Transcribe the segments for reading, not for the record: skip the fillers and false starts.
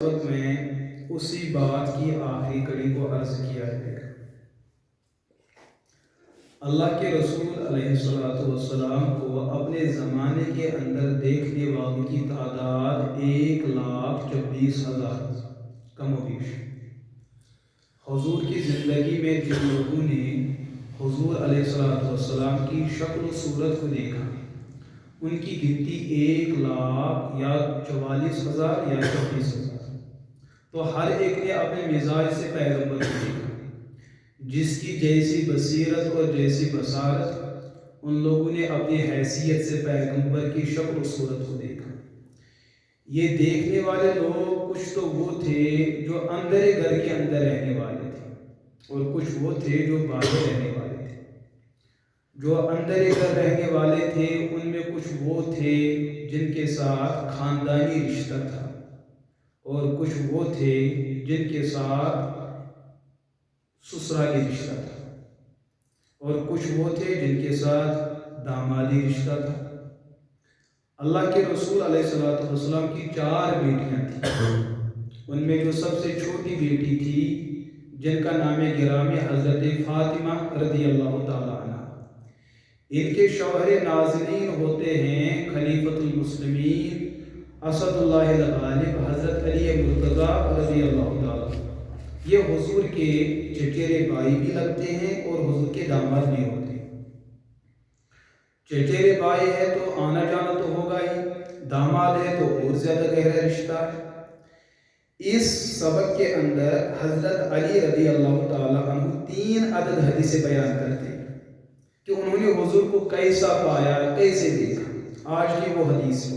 وقت میں اسی بات کی آخری کڑی کو عرض کیا ہے۔ اللہ کے رسول علیہ السلام کو اپنے زمانے کے اندر دیکھنے والوں کی تعداد 1,26,000 کم و بیش۔ حضور کی زندگی میں جن لوگوں نے حضور علیہ السلام کی شکل و صورت کو دیکھا، ان کی گنتی 1,00,000 یا 44,000 یا 26,000۔ تو ہر ایک نے اپنے مزاج سے پیغمبر کو دیکھا، جس کی جیسی بصیرت اور جیسی بصارت، ان لوگوں نے اپنی حیثیت سے پیغمبر کی شکل و صورت کو دیکھا۔ یہ دیکھنے والے لوگ کچھ تو وہ تھے جو اندر گھر کے اندر رہنے والے تھے، اور کچھ وہ تھے جو باہر رہنے والے تھے۔ جو اندر گھر رہنے والے تھے ان میں کچھ وہ تھے جن کے ساتھ خاندانی رشتہ تھا، اور کچھ وہ تھے جن کے ساتھ سسرالی رشتہ تھا، اور کچھ وہ تھے جن کے ساتھ دامادی رشتہ تھا۔ اللہ کے رسول علیہ السلام کی 4 بیٹیاں تھیں۔ ان میں جو سب سے چھوٹی بیٹی تھی، جن کا نام گرامی حضرت فاطمہ رضی اللہ تعالی عنہ، ان کے شوہر نازنین ہوتے ہیں خلیفۃ المسلمین اسد اللہ الغالب حضرت علی مرتضیٰ رضی اللہ تعالیٰ۔ یہ حضور کے چچیرے بھائی بھی لگتے ہیں اور حضور کے داماد بھی ہوتے ہیں۔ چچیرے بھائی ہے تو آنا جانا تو ہوگا ہی، داماد ہے تو اور زیادہ گہرا رشتہ ہے۔ اس سبق کے اندر حضرت علی رضی اللہ تعالیٰ عنہ 3 عدد حدیثیں بیان کرتے ہیں کہ انہوں نے حضور کو کیسا پایا، کیسے دیکھا۔ آج کی وہ حدیث ہے،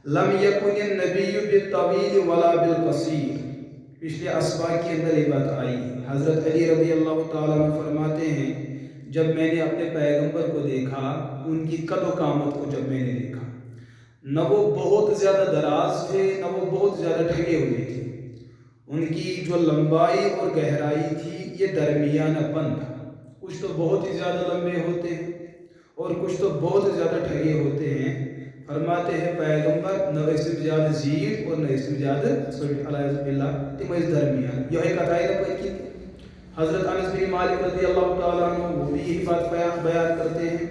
لم یکن النبی بالطویل ولا بالقصیر۔ پچھلے اسباق کے اندر یہ بات آئی۔ حضرت علی رضی اللہ تعالیٰ عنہ فرماتے ہیں، جب میں نے اپنے پیغمبر کو دیکھا، ان کی قد و قامت کو جب میں نے دیکھا، نہ وہ بہت زیادہ دراز تھے، نہ وہ بہت زیادہ ڈھگے ہوئے تھے۔ ان کی جو لمبائی اور گہرائی تھی یہ درمیانہ پن تھا۔ کچھ تو بہت ہی زیادہ لمبے ہوتے ہیں اور کچھ تو بہت زیادہ ڈھگے ہوتے ہیں۔ فرماتے ہیں پیغمبر نہ اس میں زیادہ زیر اور نہ اس میں زیادہ چھوٹی، علیہ باللہ تم اس درمیان۔ یہ کتائی نہ پڑھ کی حضرت انس بن مالک رضی اللہ تعالیٰ عنہ وہ بھی یہی بات بیان کرتے ہیں۔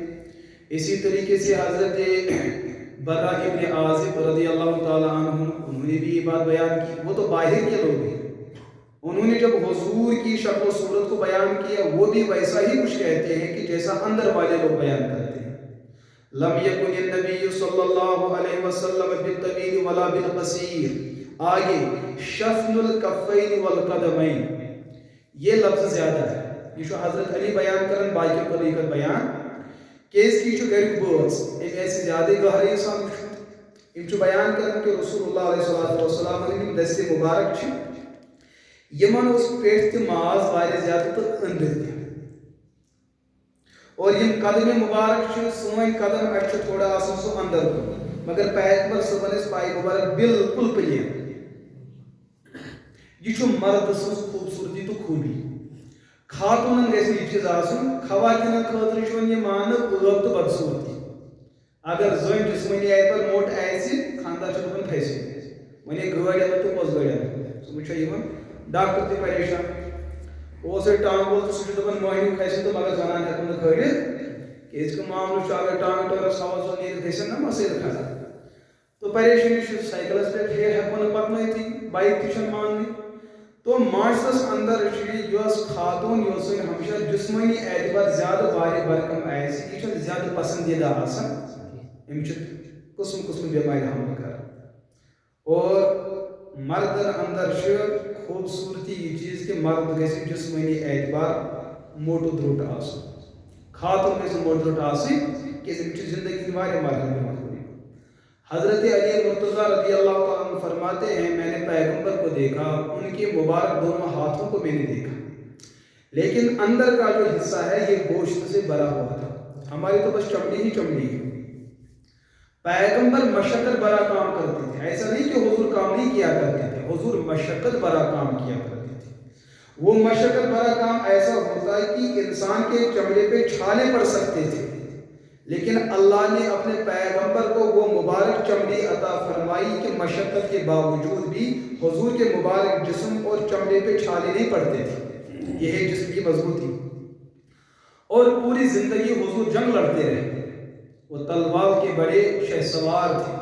اسی طریقے سے حضرت برا ابن عازب رضی اللہ تعالیٰ عنہ انہوں نے بھی یہ بات بیان کی۔ وہ تو باہر کے لوگ ہیں، انہوں نے جب حضور کی شکل و صورت کو بیان کیا وہ بھی ویسا ہی کچھ کہتے ہیں کہ جیسا اندر والے لوگ بیان کرتے ہیں۔ لم یکن النبی صلی اللہ علیہ وسلم بالطویل ولا بالقصیر۔ آگے شفن الکفین والقدمین، یہ لفظ زیادہ ہے۔ یہ جو حضرت علی بیان کرن باقی طریقت بیان کیس کی جو گھر بوز ایک ایسی زیادہ گہرائی سمجھ ان جو بیان کرن کہ رسول اللہ علیہ السلام علیہ دست مبارک چھ یمن اس پیٹ تی ماز وارے زیادہ تو اندر تھی، اور یم قدم مبارک چھ سوئن قدم اچھ تھوڑا آسن سو اندر کو، مگر پیغمبر صبح اس پائی مبارک بالکل پلین۔ یہ چھو مرد سنس خوبصورتی تو خوبی، خاتونن گیس یہ چیز آسن، خواتین خاطر چھون یہ مان قلب تو بدصورتی۔ اگر زن جسمانی آئی پر موٹ ایسی خاندار چھو دن پھیسی ونی گوڑی اندر تو پوز گوڑی اندر سمجھا یہ من ڈاکٹر تی پریشان وہ سے ٹانگ بول تو سمجھا دن موہنی کھیسی تو مگر زنان ہے کن کھڑی کہ اس کا معاملہ چاہے ٹانگ تو رس حواز و نیل کھیسی نا مسئل کھڑا تو پریشانی شد سائیکلس پہ پھر ہے کن پکنائی تھی بائک تیشن ماننی تو معاشرس اندر چیز یوس خاتون یوسن ہمیشہ جسمانی اعتبار زیادہ باری برکم ایسی یہ زیادہ پسندیدہ آسن ہمیشہ قسم قسم بیماری حمل کر، اور مردن اندر خوبصورتی یہ چیز کہ مرد گیسی جسمانی اعتبار موٹو دروٹ آسن، خاتون گیسی موٹو دروٹ آسن کہ زندگی دوارے مرد میں ہوئی۔ حضرت علی مرتضیٰ رضی اللہ تعالیٰ عنہ فرماتے ہیں میں نے پیغمبر کو دیکھا، ان کے مبارک دونوں ہاتھوں کو میں نے دیکھا، لیکن اندر کا جو حصہ ہے یہ گوشت سے بھرا ہوا تھا، ہماری تو بس چمڑی ہی چمڑی ہے۔ پیغمبر مشقت بڑا کام کرتے تھے، ایسا نہیں کہ حضور کام نہیں کیا کرتے تھے، حضور مشقت بڑا کام کیا کرتے تھے۔ وہ مشقت بڑا کام ایسا ہوتا ہے کہ انسان کے چمڑے پہ چھالے پڑ سکتے تھے، لیکن اللہ نے اپنے پیغمبر کو وہ مبارک چمڑی عطا فرمائی کہ مشقت کے باوجود بھی حضور کے مبارک جسم اور چمڑے پہ چھالے نہیں پڑتے تھے. یہ ہے جسم کی مضبوطی. اور پوری زندگی حضور جنگ لڑتے رہے. وہ تلوار کے بڑے شہ سوار تھے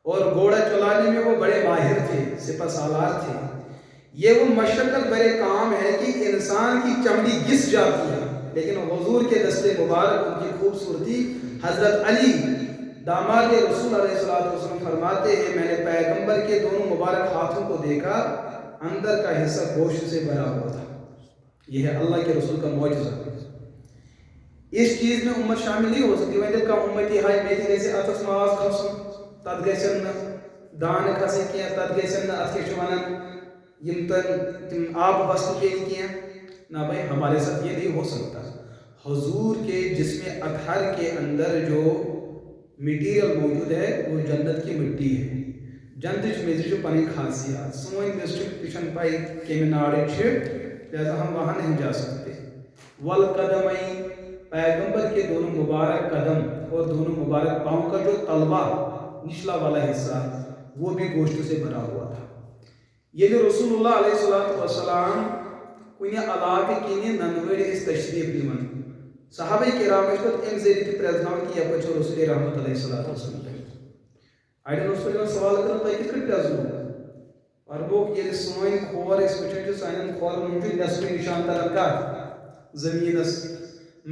اور گھوڑا چلانے میں وہ بڑے ماہر تھے، سپہ سالار تھے. یہ وہ مشقت بھرے کام ہے کہ انسان کی چمڑی گھس جاتی ہے، لیکن حضور کے دستے مبارک، ان کی خوبصورتی. حضرت علی داماد رسول علیہ السلام فرماتے ہیں میں نے پیغمبر کے دونوں مبارک ہاتھوں کو دیکھا، اندر کا حصہ گوشت سے بھرا ہوا تھا. یہ ہے اللہ کے رسول کا معجزہ. اس چیز میں امت شامل نہیں ہو سکتی. وہیں کا امتی ہائی میتھی جیسے اتس ماز کھسن تت گژھن دان کھسن کی تت گژھن ات کے ونان یم تم آپ بس کے کی نہ بھائی، ہمارے ساتھ یہ نہیں ہو سکتا. حضور کے جسم اطہر کے اندر جو میٹیریل موجود ہے وہ جنت کی مٹی ہے. جنت میں پنی خاصیات سون ڈسٹرکٹ پچھن پائی کمی ناڑ لہذا ہم وہاں نہیں جا سکتے. والقدمین، پیغمبر کے دونوں مبارک قدم اور دونوں مبارک پاؤں کا جو تلوا نچلا والا حصہ وہ بھی گوشت سے بھرا ہوا تھا. یہ رسول اللہ علیہ السلام کن علاقہ کن ننوڑ اس تشریف دِوان. صحابہ کرام پہ ام ذریعہ تہ پریزناؤن کہ یپر رسول رحمت علیہ السلام. اڑین اس پہ سوال کر تھی کت پہ پریزنو فرموک یہ سون کھور اس وچان سان کھورن ہند نصف نشان تران کت زمینس،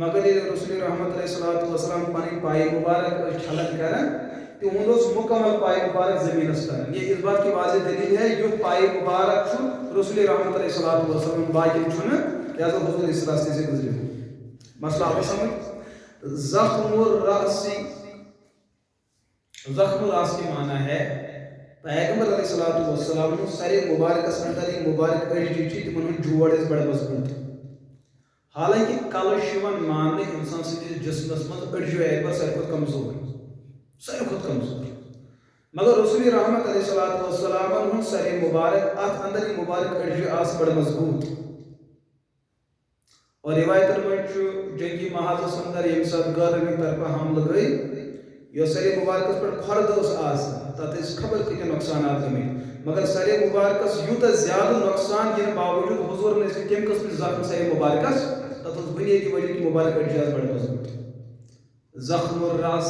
مگر یہ رسول رحمت علیہ السلام پن پائے مبارک چھلن کران تہد مکمل پائے مبارک زمینس تران. یہ اس بات کی واضح دلیل ہے یھ پائے مبارک رسول رحمت علیہ السلام باقی لہذا حضور اس راستے سے گزرے ہو. مسئلہ آپ سمجھ. زخم الراس کی معنی ہے پیغمبر علیہ السلام سر مبارکس اندر مبارک اڑجی تمن جوڑ بڑے مضبوط. حالانکہ کلش ماننے انسان سندس جسمس مز اڑجو اعتبار ساروی کھت کمزور، ساروی کھت کمزور. مگر رسول رحمت علیہ السلام سر مبارک ات اندر مبارک اڑجو آس بڑے مضبوط. اور روایتن من جنگی محاذس اندر یم سات غرمی طرف حملہ گئی یہ سر مبارکس پہ کھرد تک خبر کتنے نقصانات گمت، مگر سر مبارکس یوتہ زیادہ نقصان ین باوجود حضور نے کم قسم زخم سر مبارکس تک بنیادی وجہ کہ مبارک اڑجاز بڑے مضبوط. زخم الراس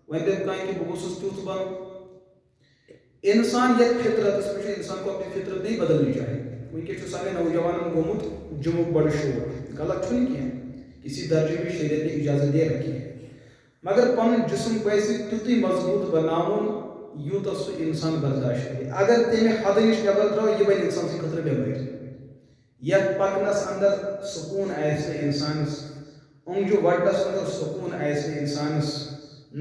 وین دپ کہیں کہ بہ گوس تیت بن. انسان یہ فطرت پہ انسان کو اپنی فطرت نہیں بدلنی چاہیے. ونکس سارے نوجوان گومت جمک بڑ شور، غلط چھنہ کی، کسی درجے میں شریعت نے اجازت دے رکھی ہے. مگر پن جسم پزِ تیُتُے مضبوط بناون یوتہ سہ انسان برداشت کرے. اگر تمہ حد نش نبر درٛاو یہ بنہِ انسان سٕنٛدِ خٲطرٕ بٮ۪مٲرۍ. یتھ پکنس اندر سکون آسہِ انسانس، اونٛگجہِ وٹنس اندر سکون آسہِ انسانس،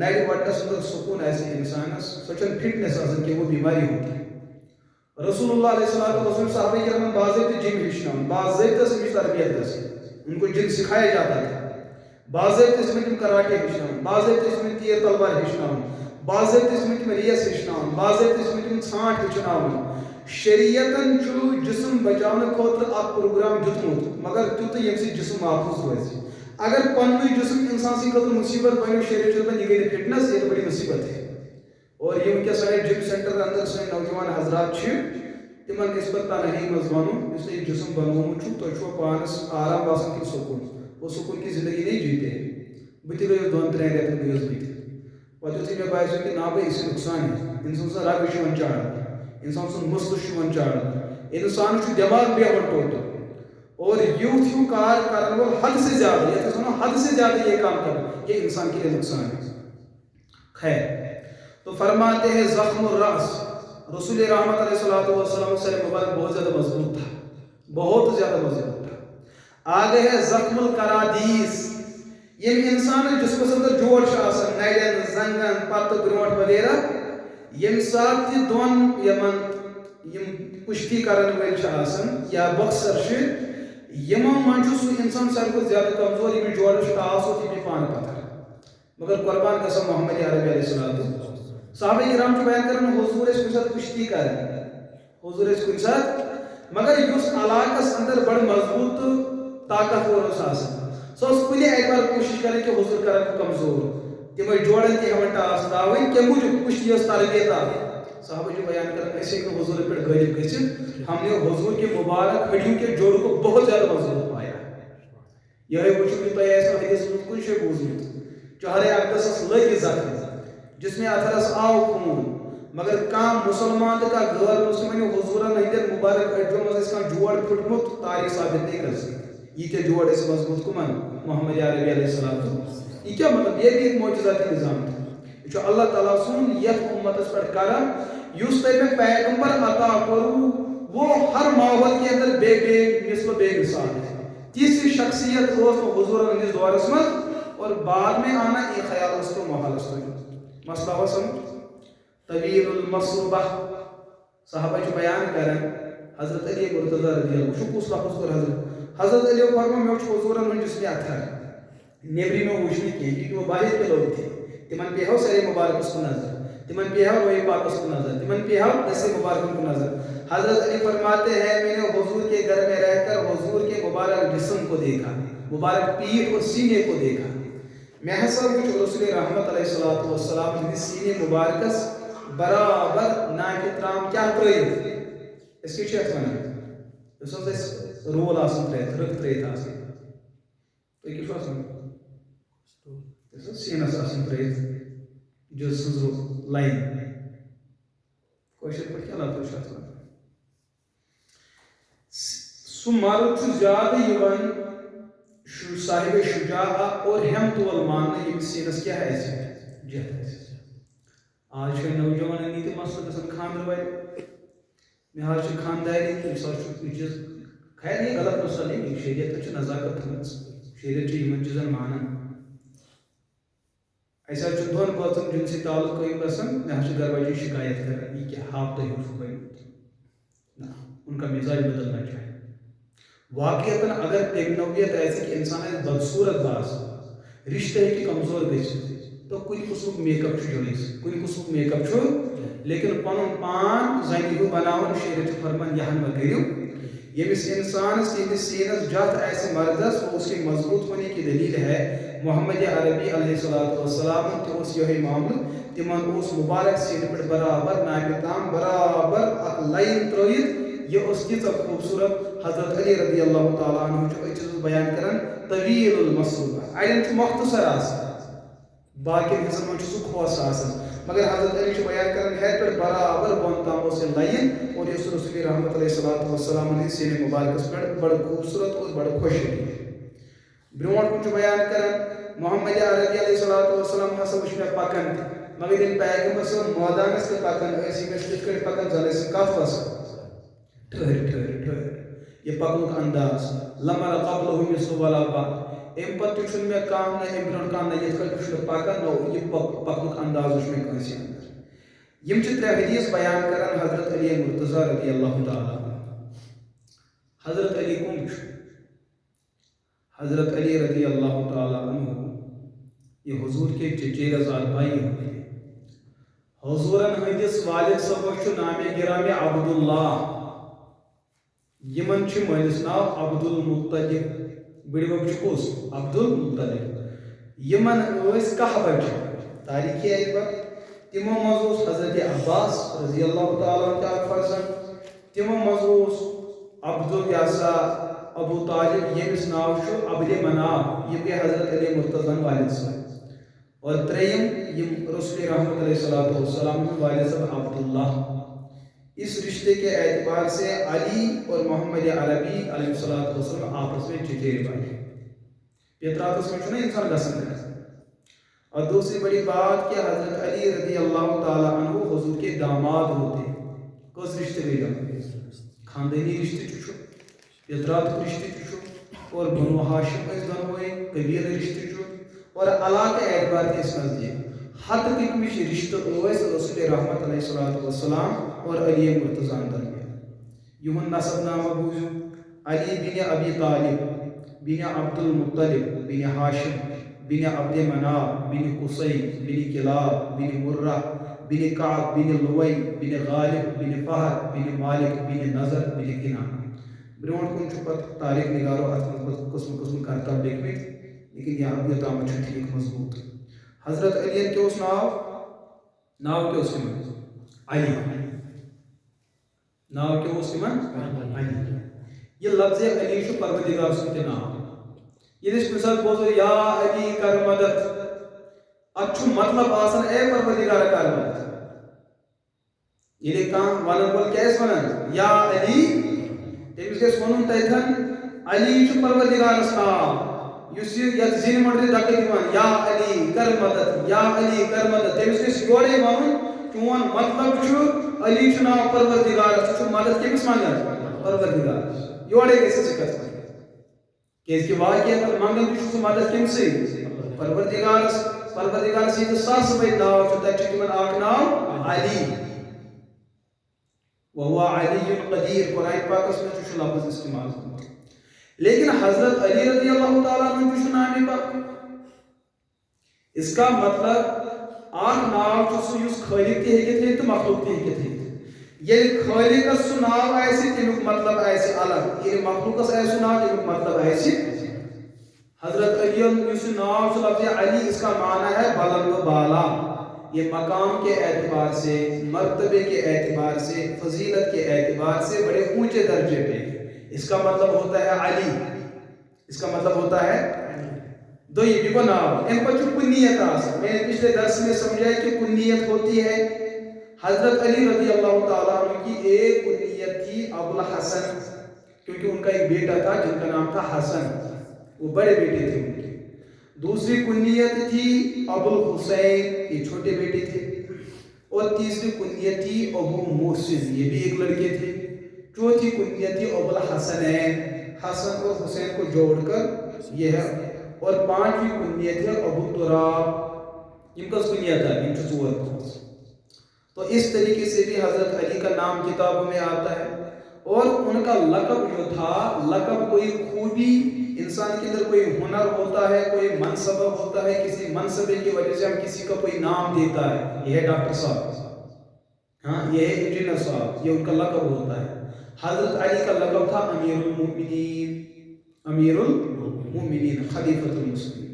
نرِ وٹنس اندر سکون آسہِ انسانس، سۄ چھنہٕ فٹنس آسان کہ وہ بیماری ہوتی. رسول اللہ علیہ السلام صحابہ کرام باضابطہ جم ہیچھناؤن، باضابطہ سے تربیت گژھِ. ان کو جم سکھایا جاتا تھا. باضابطہ اس میں تم کراٹے ہیچھناؤن، باضابطہ اس میں تیر تلوار ہیچھناؤن، باضابطہ اس میں تم ریس ہیچھناؤن، باضابطہ اس میں تم ژھانٹ ہیچھناؤن. شریعتن چھُ جسم بچاؤنہٕ خٲطرٕ اکھ پروگرام دیُتمُت، مگر تیُتُے ییٚمہِ سۭتۍ جسم محفوظ روزِ. اگر پنُنُے جسم انسان سٕنٛدِ خٲطرٕ مصیبت بنیو، شریعت چھُ دپان یہِ گٔے نہٕ فٹنس، یہ تو بڑی مصیبت ہے. اور یہ ونکس سارے جم سینٹر اندر سٲنۍ نوجوان حضرات چھِ تمن گژھِ پتہٕ تنہٲئی منٛز ونُن یُس تۄہہِ جسم بنومُت چھُ تۄہہِ چھُوا پانس آرام باسان کِنہٕ سکوٗن. وہ سکون کی زندگی نہیں جیتے. بہٕ تہِ گٔیوس 2-3 رٮ۪تن گٔیوس بہٕ تہِ. پتہٕ یُتھُے مےٚ باسیو کہِ نا بھائی یہِ چھُ نۄقصان ہے. انسان سٕنٛز رگہٕ چھِ یِوان چاڑنہٕ، انسان سُنٛد مٕسلہٕ چھُ یِوان چاڑنہٕ، انسان چھُ دٮ۪ماغ بیہوان ٹوٹل. اور یوٗت ہیوٗ کار کرن وول حد سے زیادہ، یتھ أسۍ وَنو حد سے زیادہ یہ کام کرنا، یہ انسان کے لیے نقصان ہے. خیر تو فرماتے ہیں زخم الراس. رسول رحمت علیہ السلام سر مبارک بہت زیادہ مضبوط تھا، بہت زیادہ مضبوط تھا. آگے ہے زخم القرادیس. یم انسان جسمس اندر جوڑ آسان نرین زنگن پتہ برونٹ وغیرہ، یم سات تہ دون یم کشتی کرن ول آسان یا بکسر یمو من سہ انسان ساروی کھۄتہٕ زیادہ کمزور یمس جوڑس ٹاس ہوت یہ پان پتھر. مگر قربان قسم محمد عربی علیہ السلام. صحابہ کرام بیان کران حضور اس کن سات کشتی کران، حضور اس کن سات، مگر اس علاقس اندر بڑ مضبوط طاقتور آسان. سو کن اعتبار کوشش کریں کہ حضور کرن کمزور تم جوڑن تہ ہیوان ٹاس تراؤن کم موجود کشتی تربیت صحابہ جو بیان کریں ایسے کہ حضور پہ غالب گھت ہم نے حضور کے مبارک ہڈیوں کے جوڑ کو بہت زیادہ مضبوط پایا یہ وچھو تہ حدیث میں کن شے بوزمت چہرے اقدس لگی زخم جس میں اتھرس آو خون مگر کام مسلمان کا غیر مسلمان حضورن ہندین مبارک ہڈیوں مز اس کا جوڑ پھٹمت تاریخ ثابت نہیں کر سکتی یہ جوڑ اس مضبوط کمن محمد عربی علیہ السلام یہ کیا مطلب یہ بھی ایک معجزاتی نظام تھا یہ اللہ تعالیٰ سن یہ امتس پر کرم یس تم میں پیغمبر عطا کرو وہ ہر ماحول کے اندر بے مثل بے مثال ہے تیسری شخصیت روز حضور ہندس دورس مز اور بعد میں آنا یہ خیال اس کو محال اس کو مسئلہ ہو سمجھ طویل المصوبہ صحابہ جو بیان کریں حضرت علی مرتضی رضی اللہ عنہ کس لفظ کر حضرت علی فرما میں حضورن ہن جس میں اتھر نیبری میں وچھنے کی کیونکہ وہ باہر کے لوگ تھے تمن پہ ہو سر مبارک اس کو نظر تمن پہ ہو روح پاک اس کو نظر تمن پہ ہو ایسے مبارک کو نظر حضرت علی فرماتے ہیں میں نے حضور کے گھر میں رہ کر حضور کے مبارک جسم کو دیکھا مبارک پیٹھ اور سینے کو دیکھا میں حسب کچھ رسول رحمت علیہ السلام نے سینے مبارکس برابر ناک ترام کیا ترائیت اس کی چیت بنا اس وقت رول آسن ترائیت رکھ ترائیت آسن تو یہ کیا آسن اس وقت سینس آسن ترائیت جو سنزو لائن کوشت پر کیا لاتا ہے شاہد بنا سو مارو چو زیادہ یوان صاحب شجاعہ اور ہمت والمانہ یہ سینس کیا ہے ایسی جہد ہے آج کے نوجوان نیتی مسئلہ قسم خاندر بائی میں آج کے خانداری مثال چھوٹی چیز خیر یہ غلط مسئلہ نہیں شریعت اچھا نزاکت ہمیں شریعت چیز من چیزن مانا ایسا چھو دون باتن جن سے تعلق کوئی قسم میں آج گھر بائی شکایت کر رہا یہ کیا ہاپ تو ہی کوئی نا ان کا مزاج بدلنا چاہیے واقعیتاً اگر ایک نوعیت ایسی کہ انسان ہے بدصورت باز رشتہ کی کمزور گئی تو کوئی قسم میک اپ چھوڑیس کوئی قسم میک اپ چھوڑ لیکن پنن پان زنیو بناون شریعت فرمان یہاں وغیرہ یمس انسان سینس جات ایسے مردس وہ اس کے مضبوط ہونے کی دلیل ہے محمد عربی علیہ السلام تو اس یہ معاملہ تمن اس مبارک سین پر برابر ناکتام برابر اک لائن ترویت یہ اس کی سب خوبصورت حضرت علی رضی اللہ تعالیٰ عنہ جو چیز بیان کرن طویل المصوبہ ایڈن چھ مختصر آسان باقی حصن میں سو کھوس آسان مگر حضرت علی جو بیان کرن ہے پر برابر بونتام اسے لائن اور یہ رسول رحمت علیہ السلام نے سین مبارک پر بڑا خوبصورت اور بڑا خوش ہے برونٹ کو جو بیان کرن محمد عربی علیہ السلام حسب اس میں پکن مگر ان پیغمبر سے مودان سے پکن ایسی میں شکر پکن زلے سے کافس ٹھہر یہ پکنک انداز لمر قبلہ مثل ولا بعد ام پتہ چھن میں کام نہ ام برون کام نہ یہ کچھ پکن نو یہ پکنک انداز اس میں کنسی اندر یم چھ ترے حدیث بیان کرن حضرت علی مرتضی رضی اللہ تعالی حضرت علی کون حضرت علی رضی اللہ تعالی عنہ یہ حضور کے چچیرہ زاد بھائی ہوتے حضورن ہندس والد صاحب چھ نام گرامی عبداللہ یمن چھ مالس ناو عبد المطلب بڑی بب کس عبد المطلب یمن اس کہہ بچہ تاریخی اعتبار تمو مز حضرت عباس رضی اللہ تعالیٰ عنہ فرزند تمو مز عبد الیاسا ابو طالب یمس ناو چھ عبد مناف یہ گئی حضرت علی مرتضی والد صاحب اور تریم یم رسول رحمت علیہ السلام والد صاحب عبداللہ اس رشتے کے اعتبار سے علی اور محمد عربی علیہ السلام آپس میں چچیرے بھائی پیتراتس میں چھونا انسان گسن ہے اور دوسری بڑی بات کہ حضرت علی رضی اللہ تعالیٰ عنہ حضور کے داماد ہوتے کس رشتے بھی جانا خاندانی رشتے چھو پیترات رشتے چھو اور بنو ہاشم اس دنوئے قبیل رشتے چھو اور علاقہ اعتبار کے اس نزدیک حد تک مش رشتہ اویس رسول رحمت علیہ السلام اور علی مرتضی درمیان یہن نسب نامہ بوزو علی بن ابی طالب بن عبد المطلب بن ہاشم بن عبد مناف بن قصی بن کلاب بن مرہ بن کعب بن لوی بن غالب بن فہر بن مالک بن نظر بن کنان برونٹ کن چھپت تاریخ نگارو اتمن قسم کرتا بکمت لیکن یہاں یہ تام ٹھیک مضبوط. حضرت علی کے اس ناو کے اس علی ناو کے اس علی. یہ لفظ علی شو پروردگار سن کے نام. یہ اس مثال بولو یا علی کر مدد. اچھو مطلب آسان اے پروردگار کر مدد. یہ کام ونن بول کیس ونن یا علی تمس گیس ونن تتھن علی شو پروردگار نام. یس یہ زین مڑ دکہ دیوان یا علی کر مدد یا علی کر مدد. تمس گیس یورے ونن چون مطلب چھو علی چھو نام پروردگار چھو مدد کمس منگان پروردگار. یورے گیس سکت کیس کہ واقعہ منگان چھو مدد کم سے پروردگار سی ساس بے ناو چھو تک تمن اک ناو علی. وهو علی قدیر. قرآن پاک اس میں چھو لفظ استعمال کرتے. لیکن حضرت علی رضی اللہ تعالیٰ عنہ چھو نام پاک. اس کا مطلب آن ناو چھو سو یوز خالق تی ہے کہ تو مخلوق تی ہے کہ یہ خالق سو ناو ایسی تیمک مطلب ایسی الگ. یہ مخلوق ایسو ناو تیمک مطلب ایسی. حضرت علی یوز ناو چھو لفظ علی اس کا معنی ہے بلند و بالا. یہ مقام کے اعتبار سے مرتبے کے اعتبار سے فضیلت کے اعتبار سے بڑے اونچے درجے پہ. اس کا مطلب ہوتا ہے علی. اس کا مطلب ہوتا ہے دو یہ بھی نام ان پر جو کنیت آسا. میں نے پچھلے درس میں سمجھا کہ کنیت ہوتی ہے. حضرت علی رضی اللہ تعالیٰ عنہ کی ایک کنیت تھی ابو الحسن کیونکہ ان کا ایک بیٹا تھا جن کا نام تھا حسن. وہ بڑے بیٹے تھے ان کے. دوسری کنیت تھی ابو الحسین یہ چھوٹے بیٹے تھے. اور تیسری کنیت تھی ابو محسن یہ بھی ایک لڑکے تھے. چوتھی کنیت تھی ابو الحسنین حسن اور حسین کو جوڑ کر یہ ہے. اور پانچویں کنیت ہے ابو تراب ان کا کنیت ہے ان چور. تو اس طریقے سے بھی حضرت علی کا نام کتابوں میں آتا ہے. اور ان کا لقب جو تھا لقب کوئی خوبی انسان کے اندر کوئی ہنر ہوتا ہے کوئی منصب ہوتا ہے کسی منصبے کی وجہ سے ہم کسی کا کوئی نام دیتا ہے. یہ ہے ڈاکٹر صاحب ہاں یہ ہے انجینئر صاحب یہ ان کا لقب ہوتا ہے. حضرت علی کا لقب تھا امیر المؤمنین خلیفۃ المسلمین.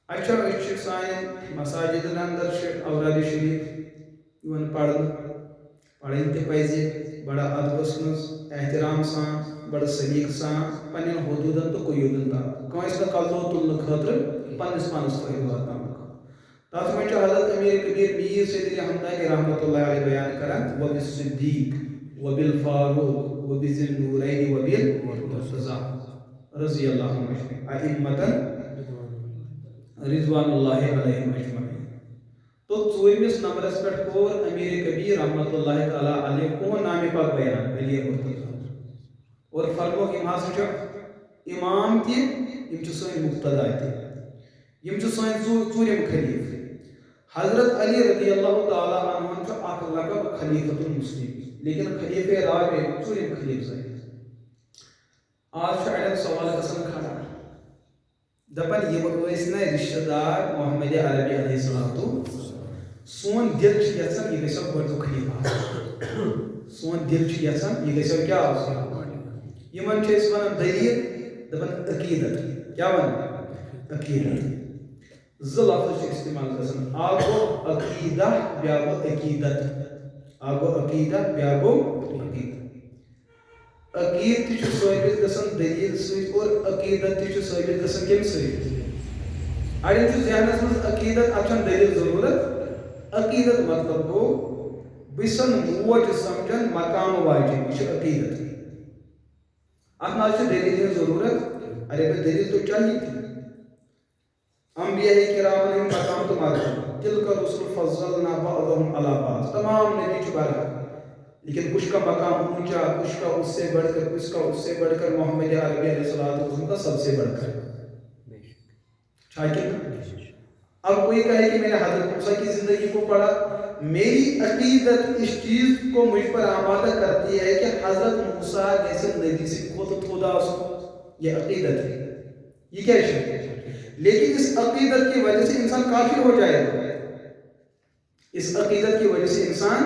اچھا اچھا سائن مساجد اندر اوراد شریف یون پڑھن تہ پزِ بڑا ادبس مز احترام سان بڑا سلیق سان پنن حدودن تو قیودن تام کانس نہ قلدو تلن خاطر پنس فائدہ واتناون. تاتھ منٛز چھُ حضرت امیر کبیر میر سید حمدانی رحمۃ اللہ علیہ بیان کران وبالصدیق وبالفاروق وبذی النورین وبالمرتضی رضی اللہ عنہم ائمۃ رضوان اللہ علیہم اجمعین. تو ژوٗرمِس نمبرس پٮ۪ٹھ کوٚر امیر کبیر رحمۃ اللہ تعالیٰ علیہ کون نام پاک بیان علی مرتضی. اور فرموک یِم ہسا چھِ امام تہِ یِم چھِ سٲنۍ مقتدا تہِ یِم چھِ سٲنۍ ژوٗرِم خلیٖفہٕ. حضرت علی رضی اللہ تعالیٰ عنہ چھُ اکھ لقب خلیفۃ المسلمین لیکن خلیفہ رابع ژوٗرِم خلیٖفہٕ زٲنِتھ. آز چھُ اڑٮ۪ن سوال گژھان کھڑا دپان یِم ٲسۍ نہ رشتہٕ دار محمد عربی علیہ السلام. سون دل چھُ یژھان یہِ گژھِ گۄڈنیُک خلیفہ. سون دل چھُ یژھان یہِ گژھِ کیٛاہ آسُن. یِمن چھِ أسۍ ونان دلیٖل دپان عقیدت کیٛاہ ونان عقیدت. زٕ لفظ چھِ استعمال گژھان اکھ گوٚو عقیدہ بیٛاکھ گوٚو عقیدت. اکھ گوٚو عقیدہ بیٛاکھ گوٚو عقیدت. عقیدت تہِ چھُ ثٲبت گژھان دلیٖل سۭتۍ اور عقیدت تہِ چھُ ثٲبت گژھان کمہِ سۭتۍ. اڑٮ۪ن چھُ ذہنس منٛز عقیدت اتھ چھنہٕ دلیٖل ضروٗرت. عقیدت مطلب گو بسن موج سمجھن مقام واجب یہ عقیدت. اتھ نہ دلیل ہن ضرورت ارے بھائی دلیل تو چاہیے تھی. انبیاء کرام ہند مقام تو مرتبہ تلک رسل فضلنا بعضهم على بعض تمام نبی چھ برابر لیکن کچھ کا مقام اونچا کچھ کا اس سے بڑھ کر کچھ کا اس سے بڑھ کر محمد عربی علیہ السلام کا سب سے بڑھ کر. اب کوئی کہے کہ میں نے حضرت موسیٰ کی زندگی کو پڑھا میری عقیدت اس چیز کو مجھ پر آمادہ کرتی ہے کہ حضرت موسیٰ جیسے نبی سے خدا یہ عقیدت ہے. یہ کیا ہے لیکن اس عقیدت کی وجہ سے انسان کافر ہو جائے گا. اس عقیدت کی وجہ سے انسان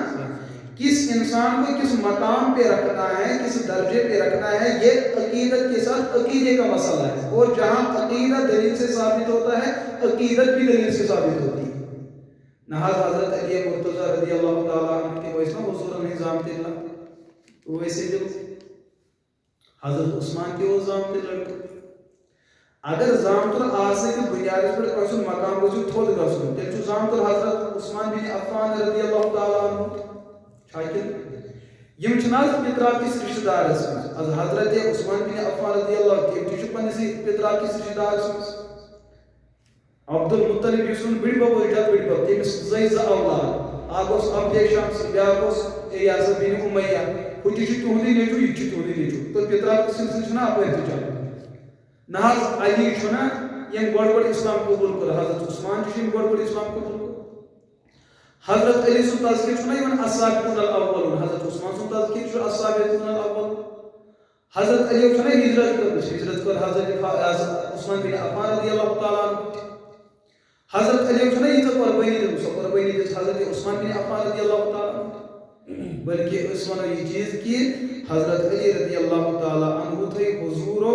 کس انسان کو کس مقام پہ رکھنا ہے، کس درجے پہ رکھنا ہے، یہ عقیدت کے ساتھ عقیدے کا مسئلہ ہے. اور جہاں عقیدہ دلیل سے ثابت ہوتا ہے، عقیدت بھی دلیل سے ثابت ہوتی ہے. نہاد حضرت علی مرتضی رضی اللہ تعالیٰ عنہ کے ویسے حضور نظام تلہ ویسے جو حضرت عثمان کے وہ زام تلہ اگر زام تر آسے کہ بنیادی پر کوئی مقام کو تھوڑ گسن تیل جو زام تر حضرت عثمان بن عفان رضی اللہ تعالیٰ عنہ چھاکل یم چھناز پترا کس رشتہ دار اسمس از حضرت عثمان بن عفان رضی اللہ کے تیشو پنسی پترا کس رشتہ دار اسمس عبد المطلب یسون بڑی بابو جات بڑی بابو تیمس زیز اولاد آگوس عبد شمس بیاکوس ایاز بن امیہ کچھ تہندی نیچو یہ تہندی نیچو تو پترا سلسلہ چھنا اپر تجا نہاز علی چھنا یم گوڑ گوڑ اسلام قبول کر حضرت عثمان جشن گوڑ گوڑ اسلام قبول کر حضرت علی سن تذکر چھنا یمن السابقون الاولون حضرت عثمان سن تذکر چھنا السابقون الاولون حضرت علی چھنا ہجرت کر حضرت عثمان بن عفان رضی اللہ تعالیٰ عنہ حضرت علی چھنا یہ قربانی دے سو قربانی دے حضرت عثمان بن عفان رضی اللہ تعالیٰ بلکہ عثمان یہ چیز کی حضرت علی رضی اللہ تعالیٰ عنہ تھے حضور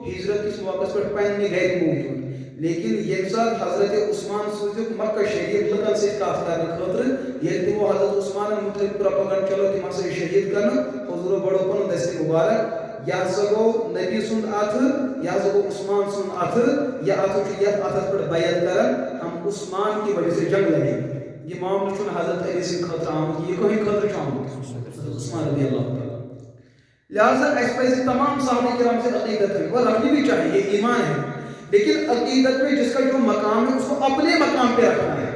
ہجرت کس موقع پر پہننے گئے موجود لیکن یہ ساتھ حضرت عثمان سوزیو مکہ شہید لکن سے کاف کرنے خاطر یہ تھی وہ حضرت عثمان مطلب پروپاگنڈ چلو کہ مسئلہ شہید کرنا حضور بڑو پنو دستی مبارک یا سگو نبی سن آتھ یا سگو عثمان سن آتھ یا آتھ چیت آتھ پر بیعت کرن ہم عثمان کی وجہ سے جنگ لگے یہ معاملہ چون حضرت علی سے خطر آمد یہ کوئی خطر چاہوں عثمان رضی اللہ تعالیٰ لہذا اس پر تمام صحابہ کرام سے عقیدت ہے وہ رکھنی بھی چاہیے یہ ایمان ہے لیکن عقیدت میں جس کا جو مقام ہے اس کو اپنے مقام پہ رکھنا ہے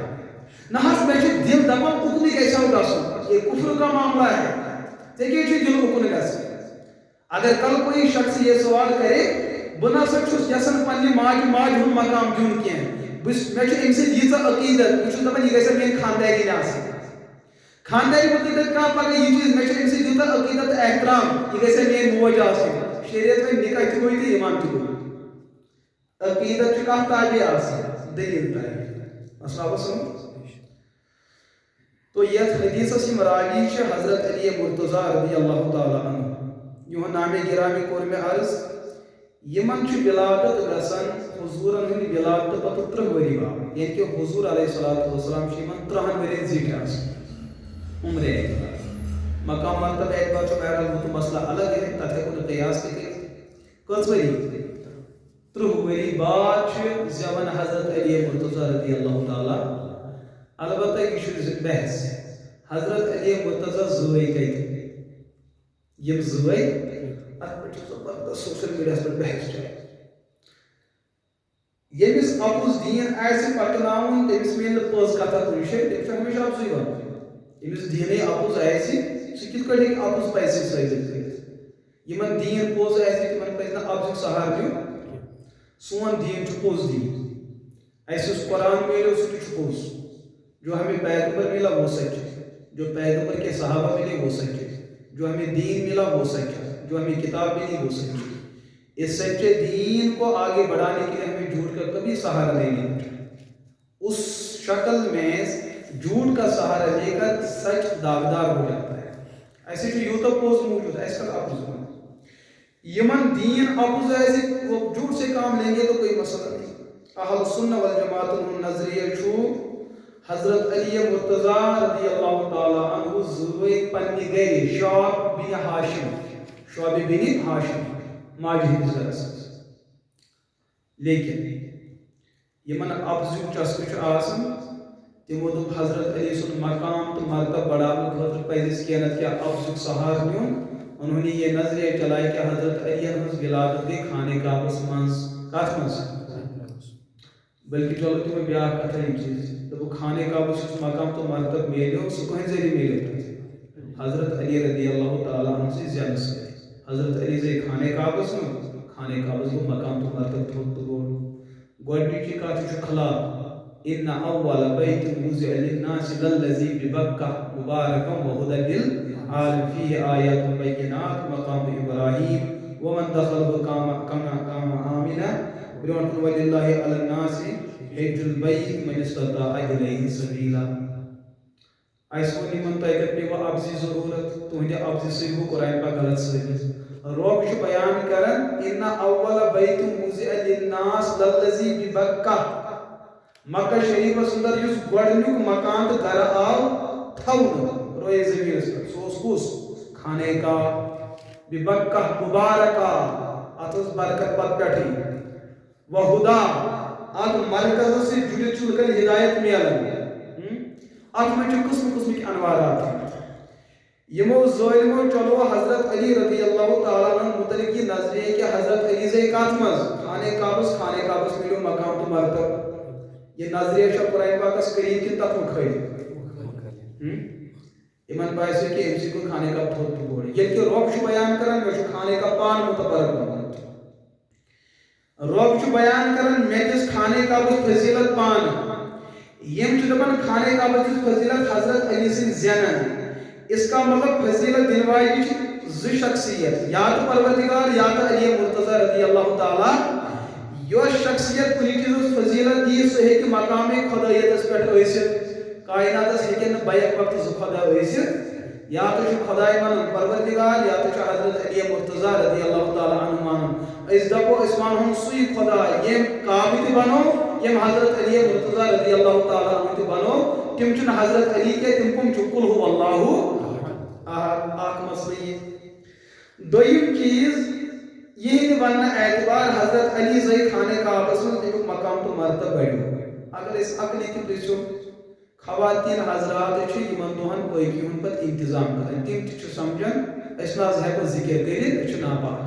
نہ ہس میں دل دبا اکنی کیسا ہوگا سن یہ کفر کا معاملہ ہے دیکھیے جی دل اکن گا اگر کل کوئی شخص یہ سوال کرے بنا سکس یسن پنہ ماج ہن مقام دیون کی میں ام سے یہ عقیدت بہت دپان یہ گھر میری خانداری نہ خانداری عقیدت کا پگہ یہ چیز میں ام سے یہ عقیدت احترام یہ گھر میری موج آسن شریعت میں نکاح تہ گوئی تو ایمان تہ گوئی عقیدت کا تابع آسن دلیل تابع مسئلہ سمجھ تو یہ حدیث سے مراجی حضرت علی مرتضی رضی اللہ تعالی عنہ یہ نام گرامی کور میں عرض یمن ولادت گسن حضورن ہند ولادت پتہ 3 وری بعد یعنی کہ حضور علیہ السلام یمن 3 ورین زیٹھ عمر مقام مرتبہ اعتبار سے بہرحال وہ مسئلہ الگ ہے تک ہیکو قیاس تہ کس وری 3 وری بعد زیون حضرت علی مرتضی رضی اللہ تعالی البتہ یہ بحث حضرت علی مرتضی زوئی کئی یم زوئی ات پہ زبردست سوشل میڈیا پر بحث چلے یمس اپوز دین آسہ پکناون تمس میل پوز کتھا کن جائے تمس ہمیشہ اپزی ون یمس دین اپوز آسہ سہ کت کٹ ہیکہ اپوز پزِ ثابت کٔرِتھ یمن دین پوز آسہ تمن پزِ نہ اپزُک سہارٕ دیُن سون دین چھ پوز دین اسہ یُس قرآن ملیو سہ تہ چھ پوز جو ہمیں پیغمبر ملا وہ سچ ہے جو پیغمبر کے صحابہ ملے وہ سچ ہے جو ہمیں دین ملا وہ سچ ہے جو ہمیں کتاب ملی وہ سچ ہے اس سچے دین کو آگے بڑھانے کے لیے ہمیں جھوٹ کا کبھی سہارا نہیں لینا چاہیے اس شکل میں جھوٹ کا سہارا لے کر سچ داغدار ہو جاتا ہے ایسے جو یوتا پوز موجود ہے اس کا اپوز یمن دین اپوز ایسے وہ جھوٹ سے کام لیں گے تو کوئی مسئلہ نہیں اہل سنہ والجماعت نظریہ چھو حضرت علی مرتضی رضی اللہ تعالی عنہ زوئی پنہ گرِ شعب بن ہاشم ماجہ ہندس گرس لیکن یمن افزُک چسکہ آسان تمو دوٚپ حضرت علی سُنٛد مقام تو مرتبہ بڑھانے خاطر پزِ اَسہِ کینٛہہ نتہٕ کینٛہہ افزُک سہارٕ نیُن انہوں نے یہ نظریہ چلایا کہ حضرت علی ہنٛز ولادت گئی خانہ کعبس منٛز کتھ منٛز بلکہ چلو تمو بیاکھ کتھا یم چیز دوٚپُکھ خانہ کعبس یُس مقام تو مرتبہ میلیو سُہ کٕہٕنٛدِ ذریعہ میلیو حضرت علی رضی اللہ تعالیٰ عنہ سے زینہ سۭتۍ حضرت علی سے خانہ کعبس منٛز خانہ کعبس گوٚو مقام تو مرتبہ تھوٚد تہٕ گۄڈنِچی کتھ چھُ خلاف ان اول بیت وضع للناس للذي ببکہ مبارکا وهدى للعالمین فيه آیات بینات مقام ابراہیم ومن دخله كان آمنا برونٹھ وللہ علی الناس حج البیت من استطاع الیہ سبیلا ایسا نیمن تہ پہ ابزی ضرورت تہندِ ابزی سی گو قرآن پاک غلط ثابت رب چھ بیان کران ان اول بیت وضع للناس للذی ببکہ مکہ شریفس اندر یس گۄڈنیُک مکان تو گھر آو تھونہٕ روئے زمینس پہ سہ کس خانہ کعبہ ببکہ مبارکہ ات برکت پت پہ وہدا ات مرکز سے جڑت لکن ہدایت ملان ات میں قسم قسمک انوارات یمو ظالمو چلو حضرت علی رضی اللہ تعالیٰ عنہ متعلق یہ نظریہ کہ حضرت علی سے کات مز خانہ کعبس ملو مقام تو مرتب یہ نظریہ شاہ قرآن پاکس قریب کن تک مکھائی ایمان بایسی کہ امسی کو خانہ کعبہ تھوت تو بوڑی یہ کہ رب شو بیان کرن میں شو خانہ کعبہ پان متبرک بنان رب شو بیان کرن میں جس خانہ کعبہ فضیلت پان یم چدبن خانہ کعبہ کی فضیلت حضرت علی سے زینن اس کا مطلب فضیلت دن والی ز شخصیت یا تو پروردگار یا تو علی مرتضی رضی اللہ تعالی یہ شخصیت کنی چیز فضیلت دی سہ کہ مقام خدایت اس پہ ٲسِتھ کائنات ہیکن بیک وقت ز خدا ٲسِتھ یا تو خدائے من پروردگار یا تو حضرت علی مرتضی رضی اللہ تعالی عنہ مان اس دپو اس مان سوی خدا یم کعبہ تہ بنو یم حضرت علی مرتضی رضی اللہ تعالی عنہ تہ بنو تم چھ حضرت علی کے تم کم چکل ہو اللہ اخ مسئلہ یہ دویم چیز یہ ون اعتبار حضرت علی زئی خانہ کعبہ من تمیک مقام تو مرتبہ بڑھو اگر اس عقلی تہ پرژھو خواتین حضرات یمن دہن پاکی ہند پتہ انتظام کران تم تہ سمجھان اس ناز ہیکو ذکر کرت یہ ناپاک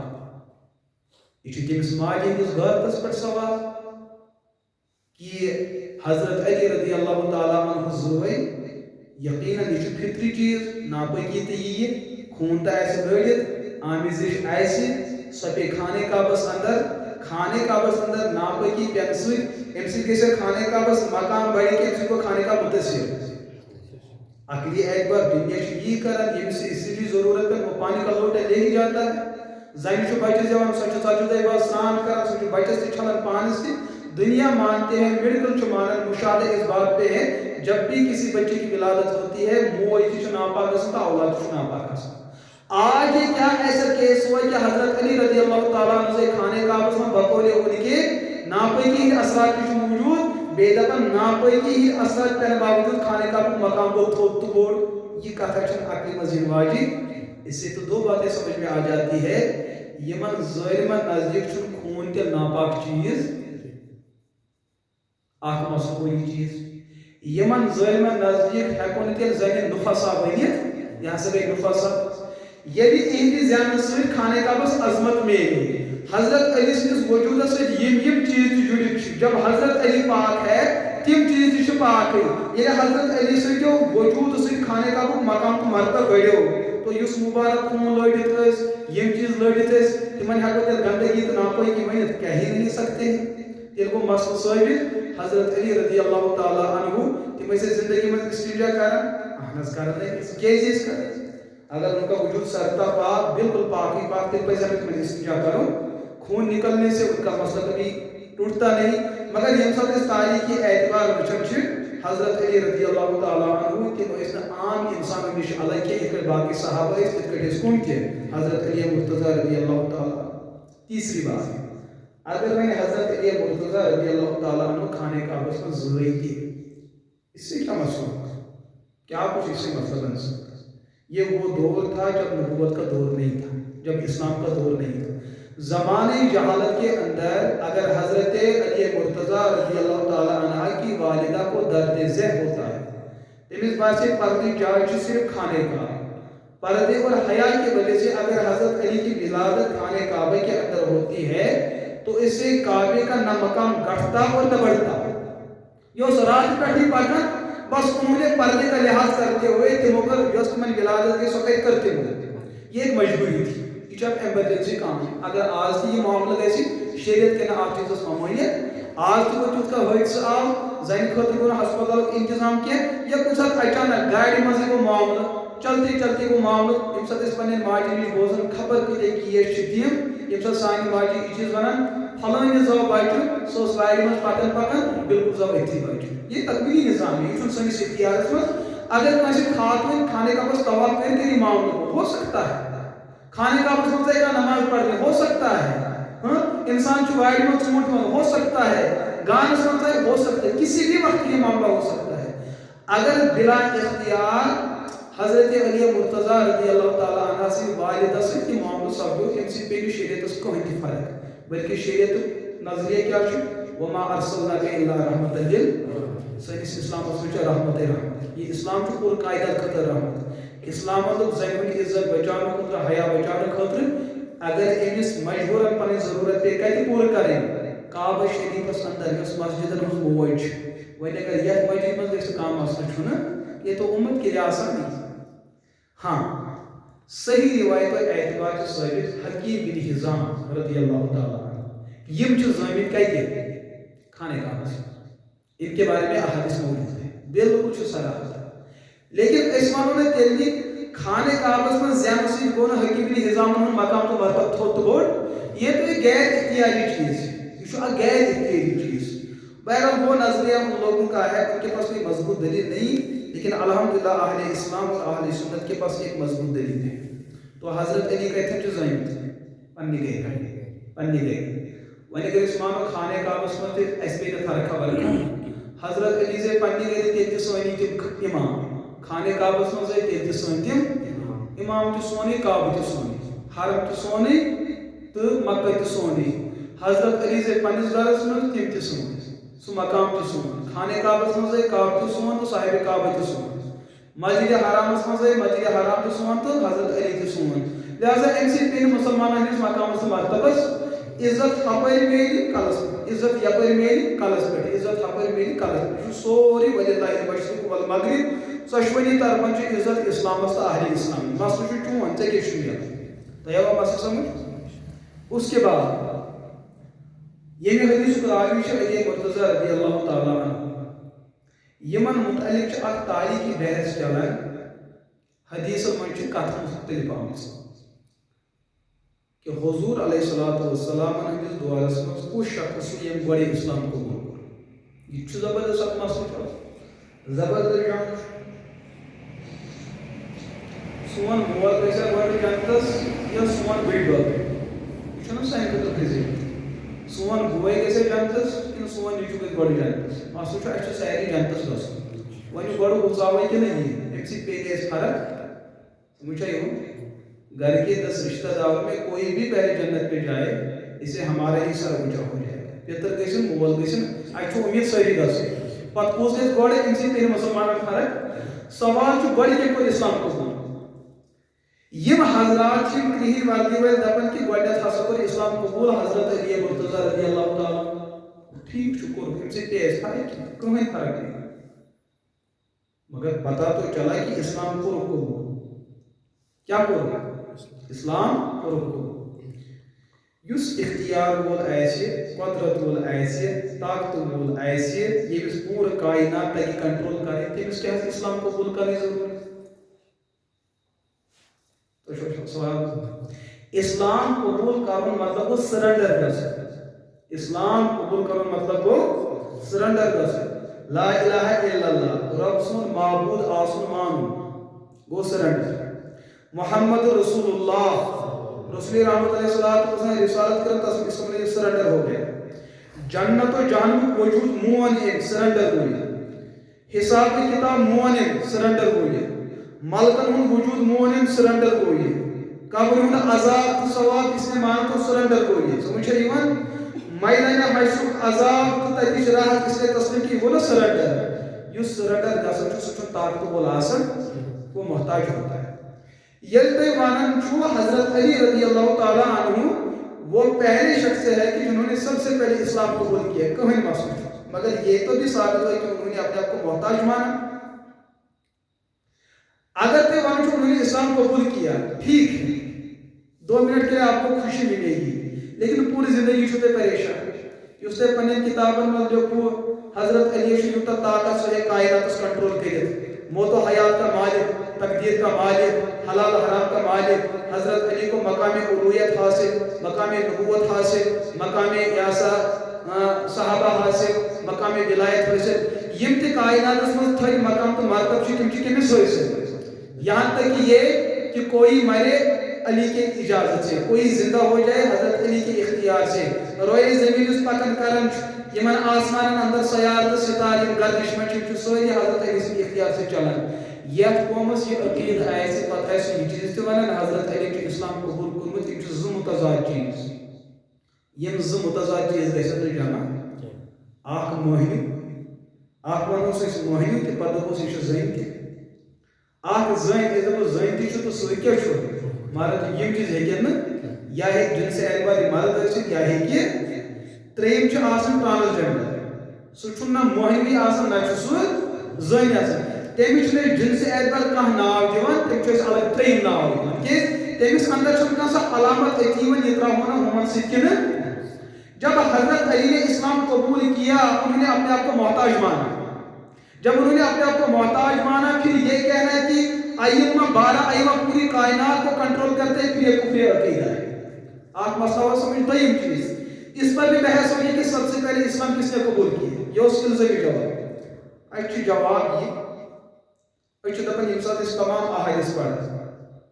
یہ تمس ماجہ ہندس غیرتس پہ سوال کہ حضرت علی رضی اللہ تعالیٰ عنہ زوے یقیناً یہ فطری چیز ناپاکی تہ یہ خون تہ گڑت آمیزش سہ پہ خانہ کعبس اندر ناپاکی پین ام سی خانہ کعبس مقام بڑھ کہ ام کو خانہ کعبہ متاثر عقلی اعتبار دنیا یہ کران یمس اس کی ضرورت ہے وہ پانی کا لوٹا لے ہی جاتا ہے زن بچس دان سو ژتجی بعد سران کران سو بچس تہ چھلان پانس تہ دنیا مانتے ہیں میڈیکل مانن مشاہدہ اس بات پہ ہے جب بھی کسی بچے کی ولادت ہوتی ہے موج تہ ناپاک گژھان تو اولاد تہ ناپاک گژھان آج یہ کیا ایسا کیس ہوا کہ حضرت علی رضی اللہ تعالیٰ عنہ سے خانہ کعبہ میں بقول ان کے ناپاکی ہند اثرات کی موجود بے دپن ناپاکی ہند اثرات پہنے باوجود خانہ کعبہ مقام کو تھوت تو بوڑ یہ کتھا چھن عقلی مزین واجی اس سے تو دو باتیں سمجھ میں آ جاتی ہے یمن ظالمن نزدیک چھن خون تے ناپاک چیز اخ مسکوی چیز یمن ظالمن نزدیک ہیکون تیل زن نفسا بنت یہ ہسا گئی نفسا یعنی اہندی زیادہ سۭتۍ خانہ کعبس عظمت میلے حضرت علی سندس وجود سۭتۍ یم چیز تہ جڑت جب حضرت علی پاک ہے تم چیز تہ پاک یعنی حضرت علی سۭتۍ وجود سۭتۍ خانہ کعبہ مقام تو مرتبہ بڑھو تو اس مبارک خون لڑت یم چیز لڑت تمن ہیکو تیل گندگی تو ناپاکی ونت کہہ ہی نہیں سکتے تیل گو مسئلہ ثابت حضرت علی رضی اللہ تعالیٰ عنہ تم زندگی میں استنجا کران اہنس کران کیس کران اگر ان کا وجود سرتا پاک بالکل پاک ہی پاک تیل پیسہ میں استنجا کرو خون نکلنے سے ان کا مسئلہ کبھی ٹوٹتا نہیں مگر یم سب اس تاریخی اعتبار وچن حضرت علی رضی اللہ تعالیٰ عنہ تم اس عام انسان نش الگ کے ایک باقی صحابہ اس تک اس کون کے حضرت علی مرتضی رضی اللہ تعالیٰ تیسری بات اگر میں نے حضرت علی مرتضی رضی اللہ تعالیٰ عنہ خانہ کعبہ میں زوئی کی اس سے کیا مسئلہ کیا کچھ اس سے مسئلہ بن سکتا یہ وہ دور تھا جب نبوت کا دور نہیں تھا جب اسلام کا دور نہیں تھا زمانے جہالت کے اندر اگر حضرت علی مرتضی رضی اللہ تعالیٰ عنہ کی والدہ کو درد ذہ ہوتا ہے تمس باسے پردی جائے صرف خانہ کعبہ پردے اور حیا کی وجہ سے اگر حضرت علی کی ولادت خانہ کعبہ کے اندر ہوتی ہے تو اس سے کعبے کا نہ مقام گھٹتا اور نہ بڑھتا یہ اس رات کا ہی پڑھنا بس انہوں نے پردے کا لحاظ کرتے ہوئے تموں پر یوسمن ولادت کے سفید کرتے ہوئے یہ ایک مجبوری تھی یہ جب ایمرجنسی کام ہے اگر آج کی یہ معاملہ ایسی شریعت کے نا آپ چیزیں ممانیت آج تو کوئی کا حادثہ آو زین خطر کو ہسپتال انتظام کیا یا کچھ ساتھ اچانک گاڑی مزے کو معاملہ چلتے چلتے کو معاملہ یم ساتھ اس پنے ماجی نش بوزن خبر کتے کی یہ شدیم یم ساتھ سانی ماجی یہ چیز بنان فلانی زو بچو سو سواری مز پکن پکن بالکل زو ایتھی بچو یہ تکمیلی نظام ہے یہ سنس اختیارس مز اگر کسی خاتون کھانے کا بس طواف کر کے امام ہو سکتا ہے، کھانے کا بس مطلب کا نماز پڑھنے ہو سکتا ہے، انسان چوائے میں چونٹ میں ہو سکتا ہے، گانے سنتا ہے ہو سکتا ہے، کسی بھی وقت یہ معاملہ ہو سکتا ہے۔ اگر بلا اختیار حضرت علی مرتضیٰ رضی اللہ تعالیٰ عنہ سے والدہ سے کی معاملہ سب جو امسی پہ بھی شریعت اس کو ہی فرق، بلکہ شریعت نظریہ کیا چھو وما ارسلناک الا رحمت للعالمین، سنس اسلام اس میں رحمت رحمت، یہ اسلام چھو پور قائدہ خطر رحمت، اسلام مطلب زمین عزت بچانے خطر حیا بچانے خطر اگر امس مجبوراً پنی ضرورت پہ کہتے پور کریں کعبہ شریف اس اندر اس مسجد ہز موج وہیں اگر یہ مسجد میں اس کام آسنا چھونا یہ تو امت کی ریاست نہیں۔ ہاں صحیح روایت و اعتبار سے ثابت حکیم بن حزام رضی اللہ تعالیٰ عنہ یم جو زمین کہتے کھانے کعبہ سے ان کے بارے میں احادیث موجود ہے بالکل چھو صراحت ہے، لیکن اس مانو نے تیلی کھانے کعبہ میں زیادہ سے کون حکیم بن حزام ان مقام تو برکت تھوت بوڑ یہ تو ایک غیر اختیاری چیز ہے، یہ شو غیر اختیاری چیز۔ بہرحال وہ نظریہ ان لوگوں کا ہے، ان کے پاس کوئی مضبوط دلیل نہیں، لیکن الحمدللہ اہل اسلام اور اہل سنت کے پاس ایک مضبوط دلیل ہے۔ تو حضرت علی کہتے ہیں جو زائم تھے پنی گئے وہیں اگر اسمان و کھانے کا آپس میں اس پہ فرق خبر حضرت علی سے پنی گئے تیتی سونی تم امام کھانے کا آپس میں سے تیتی سونی تم امام تو سونی کعبہ تو سونی حرم تو سونی تو مکہ تو سونی حضرت علی سے پنی زرس میں تم تو سونی سو مقام تو سون کھانے کعبہ میں سے کعبہ تو سون تو صاحب کعبہ تو سون مسجد حرام میں سے مسجد حرام تو سون تو حضرت علی تو سون لہذا امسی تین مسلمانوں نے مقام سے مرتبہ عزت ہپر میری کلس عزت یپر میری کلس پہ عزت ہپر میری کلس پہ سوری وللہ المشرق والمغرب سشونی طرفن چھ عزت اسلام است اہل اسلام مسئلہ چھ چون تے کے شمیہ تیوا مسئلہ سمجھ۔ اس کے بعد یہ بھی حدیث راوی چھ علی مرتضیٰ رضی اللہ تعالیٰ عنہ یمن متعلق چھ اک تاریخی بحث چلان حدیث من چھ کتھ مختلف آمز کہ حضور علیہ السلام ہندس دورس مز کس شخص یم گوڑے اسلام قبول کور یہ زبردست اک مسئلہ زبردست جان سون مول گژھِ گۄڈٕ جنتس یا سون بٔڑۍ بب یہ چھُنہ سانہِ خٲطرٕ فِزیٖک سون بوے گژھِ جنتس کِنہٕ سون نیٚچوٗ گژھِ گۄڈٕ جنتس مسلہٕ چھُ اَسہِ چھُ سارے جنتس گژھُن وۄنۍ گۄڈٕ گُزاوٕے کِنہٕ یی اَمہِ سۭتۍ پیٚیہِ اَسہِ فرق سمجھ چھا یِوان گھر کے 10 رشتہ داروں میں کوئی بھی پہلے جنت پہ جائے اسے ہمارا ہی سر اونچا ہو جائے گا پتر گژھن مول گژھن اچھو امید ساری گژھن پتہ کُس گژھِ گۄڈٕ اَمہِ سۭتۍ پیٚیہِ مسلمانن فرق سوال چھُ گۄڈٕ کیٚنٛہہ کوٚر اسلام قبول یم حضرات چھِ کرٛہِنۍ وردی وٲلۍ دپان کہِ گۄڈنٮ۪تھ ہسا کوٚر اسلام قبول حضرت علی مرتضیٰ رضی اللہ تعالیٰ ٹھیٖک چھُ کوٚرُکھ اَمہِ سۭتۍ پیٚیہِ اَسہِ فرق کٕہۭنۍ فرق نہیں مگر پتہ تو چلا کہ اسلام کوٚرُکھ قبول کیا کوٚرُکھ اسلام کوٚرُکھ یُس اختیار وول آسہِ قۄدرت وول آسہِ طاقت وول آسہِ ییٚمِس پوٗرٕ کاینات تگہِ کنٹرول کرٕنۍ تٔمِس کیٛاہ آسہِ اسلام قبول کرٕنۍ ضروٗرت سوال اسلام قبول کرن مطلب گو سرنڈر گژھُن اسلام قبول کرن مطلب گو سرنڈر گژھُن لا الہ الا اللہ رب سُنٛد معبوٗد آسُن مانُن گو سرنڈر محمد رسول اللہ رسول رحمت علیہ السلام رسالت کر تس میں سرنڈر ہو گیا جنت و جہنم وجود مون ایک سرنڈر ہوئی حساب کتاب مون ایک سرنڈر ہوئی ملکن ہن وجود مون ایک سرنڈر ہوئی قبر ہن عذاب تو ثواب اس نے مان کو سرنڈر ہوئی سمجھ ایون میدان حشر عذاب تو تتیش راحت اس نے تسلیم کی وہ نہ سرنڈر یہ سرنڈر گژھن سچ طاقت وول آسن وہ محتاج ہوتا ہے یل تُہۍ وانان چھو حضرت علی رضی اللہ تعالیٰ عنہ وہ پہلے شخص ہے کہ جنہوں نے سب سے پہلے اسلام قبول کیا کہیں مسئلہ مگر یہ تو بھی ثابت ہے کہ انہوں نے اپنے آپ کو محتاج مانا اگر تُہۍ وانان چھو انہوں نے اسلام قبول کیا ٹھیک ہے 2 منٹ کے لیے آپ کو خوشی ملے گی لیکن پوری زندگی چھو تے پریشان اس نے پنن کتابن میں جو حضرت علی شیوتا طاقت سے کائنات کنٹرول کرت موت و حیات کا مالک تقدیر کا مالک حلال حرام کا مالک حضرت علی کو مقام الوہیت حاصل مقام نبوت حاصل مقام یاسا صحابہ حاصل مقام ولایت حاصل یم تہ کائنات من تھے مقام تو مرتب تم کمس سے یہاں تک کہ یہ کہ کوئی مرے علی کے اجازت سے، کوئی زندہ ہو جائے حضرت علی کے اختیار سے، روئے زمین اس پکن کرن یمن آسمان اندر سیار تو ستار یم گردش میں سوری حضرت علی کے اختیار سے چلن یت قومس یہ عقید آئے پتہ یہ چیز تہ ونان حضرت علی کے اسلام قبول کورمت یم ز متضاد چیز یم ز متضاد چیز گژھن نہ جمع اخ موہنیو اخ ونوس اس موہنیو تہ پتہ دپوس یہ زین تہ اخ زین یہ دپو زین تہ تو سو کیا چھو مرد یم چیز ہیکن نا یا ہیک جنس اعتبار مرد ٲسِتھ یا ہیکہِ ترٛیٚیِم چھُ آسان ٹرانسجنڈر سُہ چھُنہٕ نہ موہنوی آسان نہ چھُ سُہ زٔنۍ آسان تٔمِس چھُنہٕ أسۍ جنس اعتبار کانٛہہ ناو دِوان تٔمِس چھُ أسۍ الگ ترٛیٚیِم ناو دِوان کیٛازِ تٔمِس اندر چھُنہٕ کانٛہہ سۄ علامت أتی یِوان یہِ ترٛاوہون نہٕ ہُمن سۭتۍ کِنہٕ جب حضرت علی نے اسلام قبول کیا انہوں نے اپنے آپ کو محتاج مانا جب انہوں نے اپنے آپ کو محتاج مانا پھر یہ کہنا ہے کہ ائمہ 12 ائمہ پوری کائنات کو کنٹرول کرتے ہیں پھر یہ کفر عقیدہ ہے آپ مسئلہ سمجھ دویم چیز اس پر بھی بحث ہوئی کہ سب سے پہلے اسلام کس نے قبول کیا یہ اس الزامی جواب اچھی جواب یہ اچھی دپن یم سات اس تمام احادیث پڑھ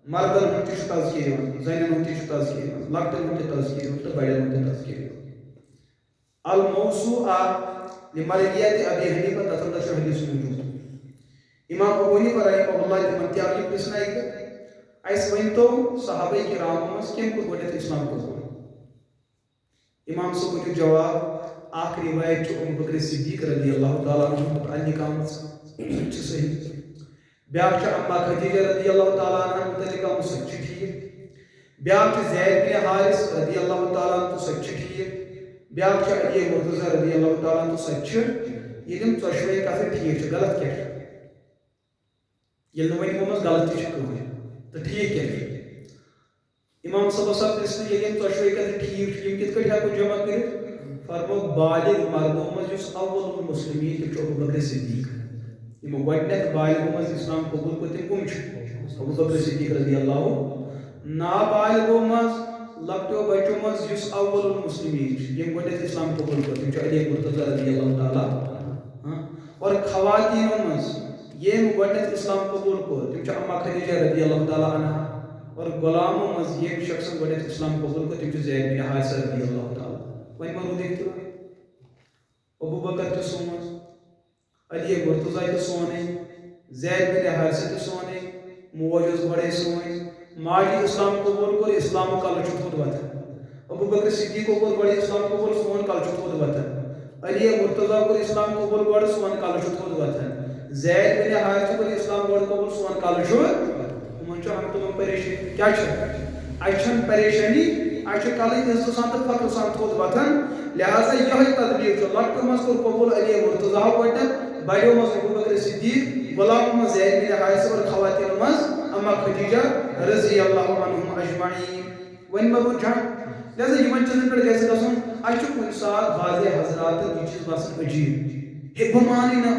مردن ہن تہ تذکیر زنن ہن تہ تذکیر لکٹن ہن تہ تذکیر تو بڑن ہن تہ تذکیر الموسوعہ لمرجعیت ابی حنیفہ تتندر شو حدیث موجود امام ابو حنیفہ رحمہ اللہ تمن تہ آپ پرسنا اس ونتو صحابہ کرام مس کم کو گڈت اسلام قبول امام صاحب کو جواب آخر روایت چھ ابو بکر صدیق رضی اللہ تعالی عنہ متعلق آمت چھ صحیح بیاکھ چھ اما خدیجہ رضی اللہ تعالی عنہ متعلق آمت سچ ٹھیک بیاکھ چھ زید بن حارث رضی اللہ تعالی عنہ سچ ٹھیک بیاکھ چھ علی مرتضی رضی اللہ تعالی عنہ سچ یہ دم ژۄشوے کتھ ٹھیک چھ غلط کیا یل نوین مس غلط چھ کہے تو ٹھیک کیا امام صاحب پرسن یہ ژۄشوے کتھ ٹھیک یم کت کٹ ہیکو جمع کٔرِتھ فرمو بالغ مردوں مز یس اول المسلمین تم ابو بکر صدیق یم گۄڈنیٚتھ بالغ مز اسلام قبول کو تم کم چھ ابو بکر صدیق رضی اللہ نابالغو مز لکٹو بچو مز یس اول المسلمین یم گۄڈنیٚتھ اسلام قبول کو تم چھ علی مرتضی رضی اللہ تعالی اور خواتینوں مز یم گۄڈنیٚتھ اسلام قبول کو تم چھ اما خدیجہ رضی اللہ تعالی عنہا اور غلاموں مز یم شخص گۄڈنیٚتھ اسلام قبول کو تم چھ زید بن حارثہ رضی اللہ تعالی وۄنۍ مانو دیکھتے ابو بکر تہ سون علی مرتضی تہ سونے زید بن حارثہ تہ سونے موج ٲس گۄڈے سونے ماجی اسلام قبول کور اسلام کل چھ تھوٚد وتھان ابو بکر صدیقو کور گۄڈے اسلام قبول سون کل چھ تھوٚد وتھان علی مرتضی کور اسلام قبول گۄڈٕ سون کل چھ تھوٚد وتھان زید بن حارثہ کور اسلام گۄڈٕ قبول سون کل چھ یمن چھ ہم تمام پریشانی کیا چھ اچھن پریشانی اچھے کل عزت سان تو فخر سان تھوٚد وتھان لہذا یہ تدبیر چھ لکٹو مز کور قبول علی مرتضی گۄڈنیٚتھ بڑیو مز ابو بکر صدیق غلامو مز زید بن حارثہ اور خواتینو مز اما خدیجہ رضی اللہ عنہم اجمعین ون مبو جان لہذا یمن چیزن پہ گژھِ گژھُن اچھے کُنہِ ساتہٕ بعض حضرات یہ چیز باسان عجیب ہے بہ مانی نا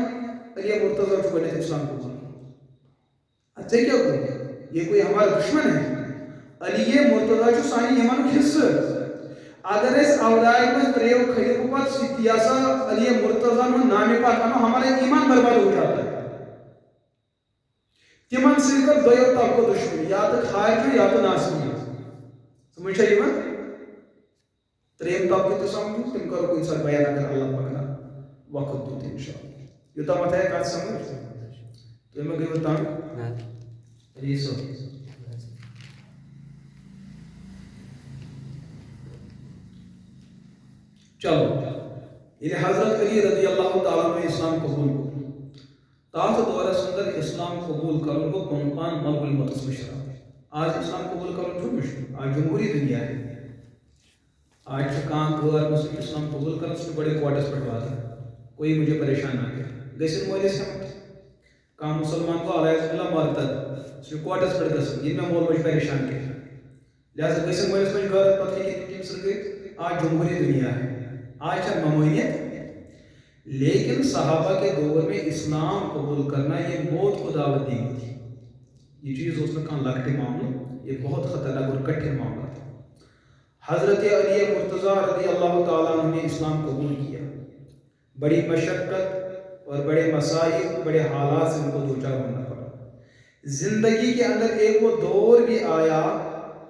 علی مرتضی چھ گۄڈنیٚتھ اسلام قبول ژےٚ کیٛاہ کوٚرُتھ یہ کوئی ہمارا دشمن ہے علی مرتضی چھ سانہِ ایمانُک حصہٕ اگر اس اولاد میں تریو خلیفہ پر سیاسا علی مرتضی میں نام پاک انو ہمارا ایمان برباد ہو جاتا ہے تمن سے کر دویو طبقہ دشمن یا تو خارجی یا تو ناسمی سمجھ چاہیے نا تریم طبقہ تو سمجھو تم کرو کوئی سر بیان اگر اللہ پاکنا وقت دو انشاءاللہ یہ تو مت ہے کات سمجھ تو میں گئی بتاؤں ریسو چلو یہ حضرت علی رضی اللہ تعالیٰ عنہ اسلام قبول کو تاث دور اندر اسلام قبول کرن کو پان ملک المتس مشرا آج اسلام قبول کرن چھو مشکل آج جمہوری دنیا ہے آج کان غیر مسلم اسلام قبول کرن سے بڑے کوارٹرز پر بات ہے کوئی مجھے پریشان نہ کرے لیکن مولوی صاحب کام مسلمان کو علیہ اللہ مرتد سے کوارٹرز پر گسن یہ میں مولوی پریشان کیا لہذا گسن مولوی صاحب گھر پتہ کہ ٹیم سر گئی آج جمہوری دنیا ہے آج ہے ممنوعیت لیکن صحابہ کے دور میں اسلام قبول کرنا یہ موت کو دعوت دی گئی تھی یہ چیز اس میں کہاں لگتے معاملہ یہ بہت خطرناک اور کٹھن معاملہ تھا حضرت علی مرتضی رضی اللہ تعالیٰ عنہ نے اسلام قبول کیا بڑی مشقت اور بڑے مسائل بڑے حالات سے ان کو دوچار ہونا پڑا. زندگی کے اندر ایک وہ دور بھی آیا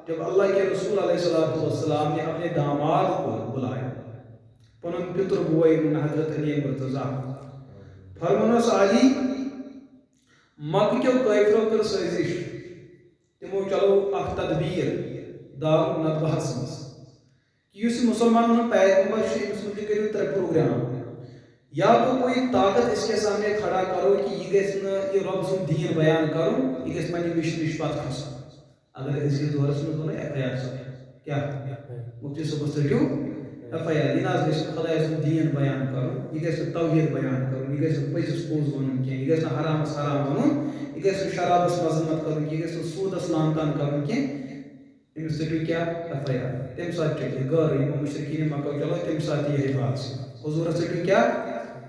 جب اللہ کے رسول علیہ السلام نے اپنے داماد کو بلایا پنن پتر بوئے حضرت علی مرتضیٰ فرمانس علی مکہ کیو کافرو کر سازش تمو چلو اخ تدبیر دار ندوہس مز اس مسلمان پیغمبر اس مجھے کرو 3 پروگرام یا تو کوئی طاقت اس کے سامنے کھڑا کرو کہ یہ گھس یہ رب سن دین بیان کرو یہ گھس پنہ مشن نش پتہ کھسن اگر اس دورس مز ونو ایف آئی آر کیا مفتی صبح سٹیو ایف آئی آر یہ گھس خدا سن دین بیان کرو یہ گھس توحید بیان کرو یہ گھس پزس پوز ون کی یہ گھس حرامس حرام ون یہ گھس شرابس مذمت کرو یہ گھس سودس لان تان کرو کی امس سٹیو کیا ایف آئی آر تم سات چلے غیر مشرقین مکہ چلو تم سات یہ حفاظ حضور سٹیو کیا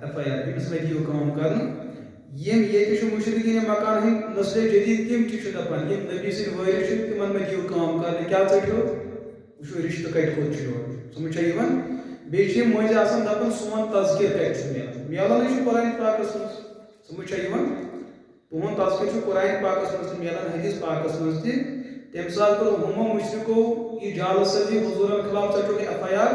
ایف آئی آر امس میں دیو کام کرن یم یہ مشرقین مکان ہند نسل جدید تم دپان یم نبی سن وارث تمن میں دیو کام کرن کیا ٹھو وچھو رشتہ کٹ کوت سمجھا یوان بیچ مجھے آسان دپان سون تذکر کت ملان قرآن پاکس مز سمجھا یوان تہد تذکر قرآن پاکس مز ملان حدیث پاکس مز تم سات کرو ہمو مشرقو یہ جال سازی حضورن خلاف ٹھو ایف آئی آر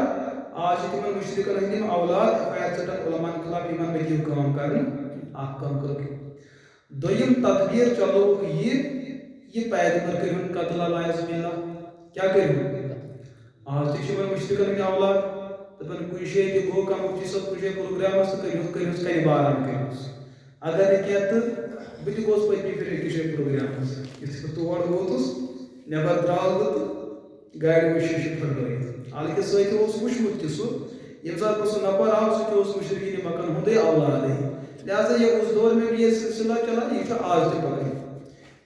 آج تم مشرقن ہند اولاد ایف آئی آر ٹھن علماء خلاف یمن میں دیو کام کرن اخ کم کرو دویم تدبیر چلو یہ پیغمبر کرن قتل علیہ باللہ کیا کرو آج تک مشرقن ہند اولاد دپان کن جائے گو کم مفتی صاحب کن جائے پروگرامس تو کرس کنہ باران کرس اگر نہ تو بہت گوس پتمہ پھر أکس جائے پروگرامس یُتھُے بہٕ تور ووتُس نٮ۪بر درٛاس بہٕ تہٕ گاڑِ منٛز شیٖشہِ پھٕٹرٲیِتھ حالانکہِ سۭتۍ اوس وٕچھمُت تہِ سُہ ییٚمہِ ساتہٕ بہٕ سُہ نفر آو سُہ تہِ اوس مُشرقیٖن مکان ہُنٛدُے اولادٕے لہذا یہ اس دور میں بھی یہ سلسلہ چلا یہ آج تک پکڑ.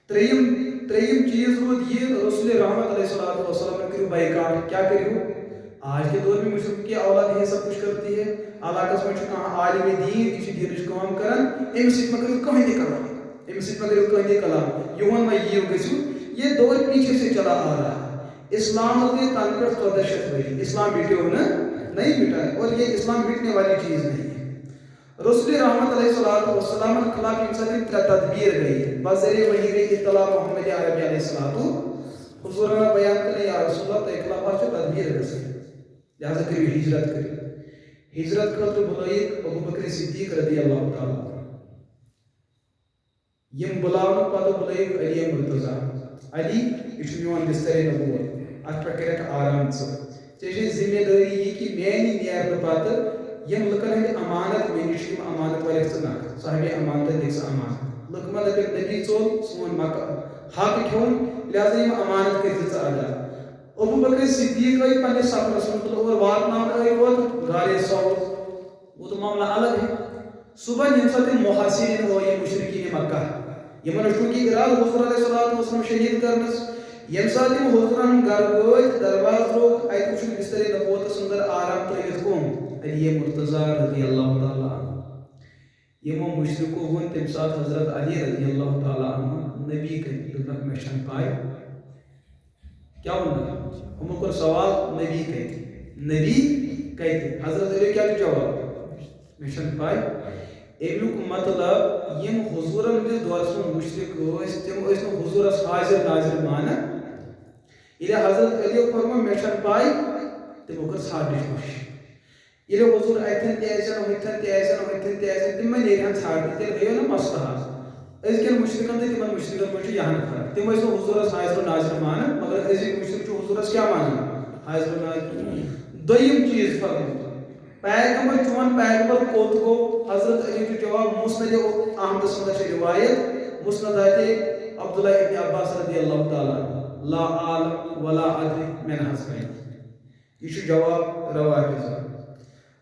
تریم چیز رود یہ رسول رحمت علیہ السلام نے کرو بائیکاٹ کیا کرو آج کے دور میں مشرق کی اولاد یہ سب کچھ کرتی ہے علاقہ میں کہاں عالم دین یہ دینش کام کران امس سۭتۍ مہ کٔرِو کٕہٕنۍ تہِ کلام امس سۭتۍ مہ کٔرِو کٕہٕنۍ تہِ کلام یِہُنٛد مہ یِیِو گٔژھِو یہ دور پیچھے سے چلا آ رہا ہے اسلام کے تن پر 14 شت ہوئی اسلام مٹیو نا نہیں مٹا ہے اور یہ اسلام مٹنے والی چیز نہیں ہے. رسول رحمت علیہ السلام کے خلاف انسان تدبیر گئی بذریعہ وہی گئی اطلاع محمد عربی علیہ السلام حضور نے بیان کرے یا رسول اللہ تو خلاف تدبیر گئی لہذا کریو ہجرت کری ہجرت خاطر بلائیک ابو بکر صدیق رضی اللہ تعالی یم بلاؤن پتہ بلائیک علی مرتضیٰ علی یہ میون بستر نبوت ات پہ کرک آرام ژے ذمہ داری یہ کہ میانہ نیرن پتہ یم لکن ہند امانت مے نش امانت والے نک صاحب امانت دے امانت لک ما دپ نبی ژول سون حق کھون لہذا یم امانت کر ادا ابو بکر صدیق آئی پنس سفرس من اور واتنان آئی ووت گاڑی سوت وہ تو معاملہ الگ ہے. صبح یم سات محاصرین ہوئے مشرقین مکہ یمن چونکہ ارادہ حضور علیہ السلام شہید کرنس یم سات حضورن گھر وٲتۍ درواز روک ات وچھ بستر نبوت اندر آرام ترٲوِتھ کم علی مرتضیٰ رضی اللہ تعالیٰ عنہ یمو مشرقو ون تم سات حضرت علی رضی اللہ تعالیٰ عنہ نبی کتھ مے چھن پاے کیا ون ہمو کور سوال نبی کتھ حضرت علی کیا جواب مے چھن پاے امیک مطلب یم حضورن ہندس دورس من مشرق تم حضورس حاضر ناظر مانا یل حضرت علی فرمو مے چھن پاے تمو کر ژھانڈنٕچ کوشش یل حضور اتن تیسن ہوتن تیسن تم نیرہن ژھانڈنہِ تیل گٔیو نا مسلہٕ حظ أزکٮ۪ن مشرقن تہٕ تمن مشرقن منٛز چھِ یہن فرق تم ٲسۍ نہٕ حضورس حاضر ناظر مانان مگر أزِکۍ مشرق چھِ حضورس کیا مانان حاضر ناظر. دوٚیِم چیٖز فرموت پیغمبر چون پیغمبر کوٚت گوٚو حضرت علی چھُ جواب مسند احمد سنٛد چھِ روایت مسندات عبداللہ ابن عباس رضی اللہ تعالیٰ عنہ لا عالم ولا ادری میں نہ حس یہ چھُ جواب روایت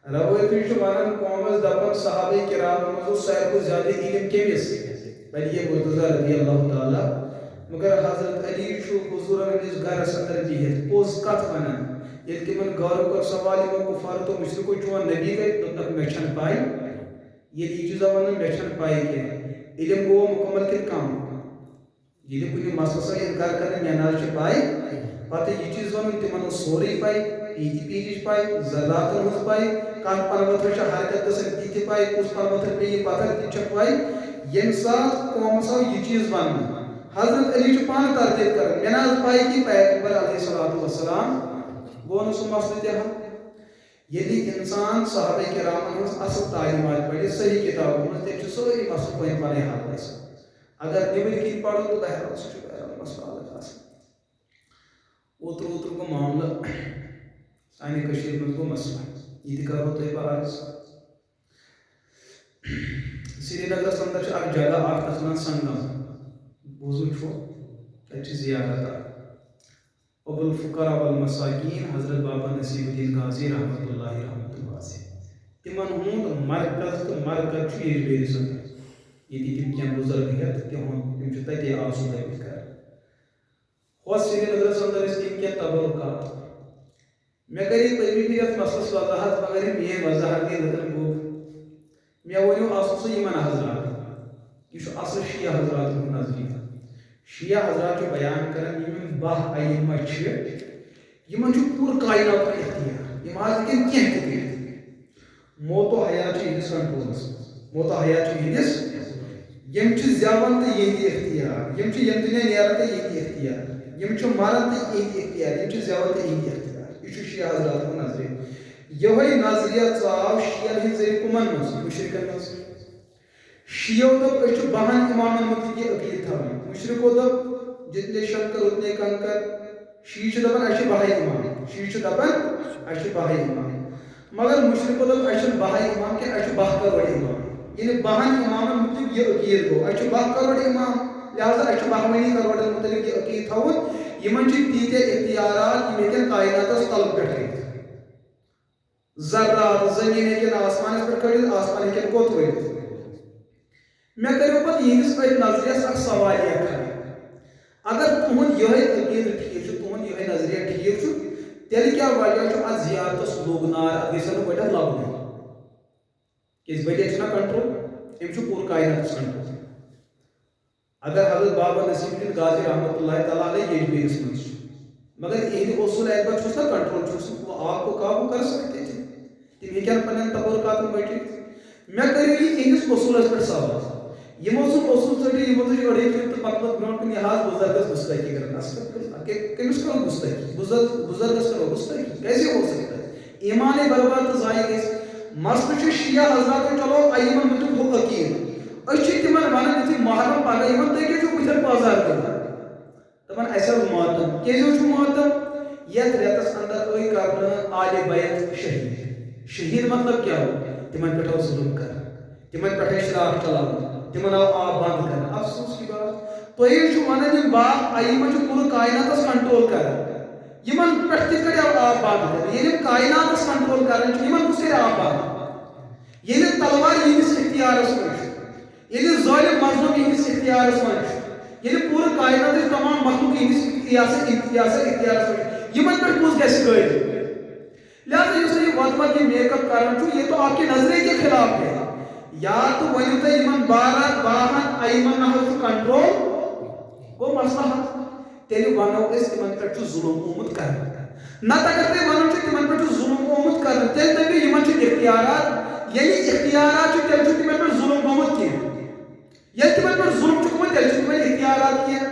روایت ونان قومس دپان صحابہ کرام منٛز ساروی کھۄتہٕ زیادٕ علم کٔمِس علی مرتضیٰ رضی اللہ تعالیٰ مگر حضرت علی حضورن ہندس گرس اندر بہت پوٚز کتھ ونان ییٚلہِ تمن غورو کوٚر سوال یمو کفارو تو مشرقو چون نبی گئی دوٚپنکھ مےٚ چھنہٕ پاے ییٚلہِ یہِ چیٖزا ونان مےٚ چھنہٕ پاے کینٛہہ علم گوٚو مکمل کِنہٕ کم ییٚلہِ کُنہِ مسلس انکار کران مےٚ نہ حظ چھِ پاے پتہٕ یہِ چیٖز ونُن تمن اوس سورُے پاے پیچ پائی ذراتن ہز پائی کت پروتر حرکت گھن تہ پائی کس پروتر پی پتھر تہ پائی یم سات قومس آو یہ چیز ون حضرت علی پان تردید کر مے نا پائی کہ پیغمبر علیہ الصلوۃ والسلام گو نا سہ مسئلہ تہ حل یلی انسان صحابہ کرامن ہز اصل تعلیمات پڑھے صحیح کتابوں من تم ساری مسئلہ پن پن حل گژھان اگر نبر کن پڑھو تو بہرحال سہ بہرحال مسئلہ الگ آسان اوتر گو معاملہ سانہ کشیر من گو مسئلہ یہ تہ کرو تہ بہ عرض سری نگرس اندر اکھ جگہ اکھ تتھ ونان سنگم بوزمت چھو تتہ زیارت ابو الفقراء والمساکین حضرت بابا نصیب الدین غازی رحمۃ اللہ تمن ہند مرکز تو مرکز یجبیرس اندر یہ تم کھانا بزرگ ہیت تم تتے آسودہ کر ہو سری نگرس اندر تم کی تبرکات مے کری پتمہ پھر ات مسلس وضاحت مگر میری وضاحت گئی لطن گو مے ونیو آسو سہ یمن حضرات یہ اصل شیعہ حضرات ہند نظریہ شیعہ حضرات بیان کران یم 12 ائمہ یمن پور کائنات اختیار یم آز ہن کینٛہہ تہِ کٔرِتھ موت و حیات یہندس کنٹرولس موت و حیات یہندس یم زیون تو یہی اختیار یم یم دنیا نیران تو یہی اختیار یم مران تو یہی اختیار یم زیون تو یہی اختیار یہ شیعہ حضرات ہند نظریہ یہ نظریہ ژاو شیعن ہند ذریعہ کمن مز مشرکن مز شیعو دپ أسۍ چھِ 12 امامن متعلق یہ عقیدہ تھاوان مشرکو دپ جتنے شنکر اتنے کنکر شیعہ چھِ دپان اَسہِ چھِ 12 امام شیعہ چھِ دپان اَسہِ چھِ 12 امام مگر مشرکو دپ اَسہِ چھِنہٕ 12 امام کینٛہہ اَسہِ چھِ 12 کروڑ امام یعنی 12 امامن متعلق یہ عقیدہ گوٚو اَسہِ چھِ 12 کروڑ امام لہذا اَسہِ چھِ 12 کروڑن متعلق یہ عقیدہ تھاوُن یمن چھِ تیٖتیاہ اختیارات یم ہیٚکن کائناتس تل پٮ۪ٹھ کٔرِتھ ذرات زمین ہیٚکن آسمانس پٮ۪ٹھ کھٲلِتھ آسمان ہیٚکن کوٚت وٲلِتھ مے کریو پتہ یہندس نظریس اکھ سوالیہ کھڑا اگر تہد یہ عقیدہ ٹھیک تہد یہ نظریہ ٹھیک تیل کیا وجہ ات زیارتس لوگ نار ات گھس نا گۄڈٕ لبنہٕ کیازِ ؤلِتھ چھُنہ کنٹرول أمۍ پوٗرٕ کائناتس کنٹرول اگر حضرت بابا نصیب الدین غازی رحمۃ اللہ تعالیٰ علیہ یجبیرس مز مگر یہند اصول اعتبار چھُس نا کنٹرول چھُس وہ آپ کو قابو کر سکتے تھے تم ہیٚکن پنن تبرکات بٔٹِتھ مے کریو یہ یہندس اصولس پٮ۪ٹھ سوال یمو سُہ اصول ژٔٹِتھ یمو تُج أڑے کٔرِتھ تہٕ پتہٕ برونٛٹھ کُن یہِ حظ بُزرگس گُستٲخی کران کٔمِس کرو گُستٲخی بُزرگس کرو گُستٲخی کیسے ہو سکتا ہے ایمان برباد تو ضایع گژھِ مسئلہ چھُ شیعہ حضرات چلو ائمن متعلق ہُہ عقیدہ أسۍ چھِ تِمن ونان یُتھُے محرم پگہہ یِمن تُہۍ کیٛازِ چھِو بٕتھٮ۪ن پازار کران دپان اَسہِ حظ ماتم کیٛازِ حظ چھُ ماتم یتھ رٮ۪تس اندر آے کرنہٕ آلِ بیت شہید مطلب کیٛاہ گوٚو تِمن پٮ۪ٹھ آو ظُلم کرنہٕ تِمن پٮ۪ٹھ آے شراکھ چلاونہٕ تمن آو آب بند کرنا افسوس کی بات تو یہ ونان یم باپ ائمہ پورٕ کائناتس کنٹرول کران یمن پٮ۪ٹھ کِتھ کٔٹھۍ آو آب بند کرنا ییٚلہِ یِم کائناتس کنٹرول کران چھِ یمن کُس کرِ آب بند ییٚلہِ تلوار یہندس اختیارس منٛز چھُ ییٚلہِ ظٲلم مظلوم یہندس اختیارس منٛز چھُ ییٚلہِ پوٗرٕ کائناتٕچ تمام مخلوق یہندس اختیارس منٛز چھُ یمن پٮ۪ٹھ کُس گژھِ قٲدر لہذا یُس یہ وَتھ یہ میک اپ کران چھُ یہ تو آپ کے نظریے کے خلاف ہے یا تو ونیو تُہۍ یمن 12 ائمن نہ حظ چھُ کنٹرول گوٚو مسئلہ حل تیٚلہِ ونو أسۍ تِمن پٮ۪ٹھ چھُ ظُلم آمُت کرنہٕ نتہٕ اگر تُہۍ ونان چھِو تِمن پٮ۪ٹھ چھُ ظُلم آمُت کرنہٕ تیٚلہِ دٔپِو یمن چھِ اختیارات ییٚلہِ اختیارات چھِ تیٚلہِ چھُ تِمن پٮ۪ٹھ ظُلم گوٚمُت کینٛہہ ییٚلہِ تِمن پٮ۪ٹھ ظُلم چھُ گوٚمُت تیٚلہِ چھِ تِمن اختیارات کینٛہہ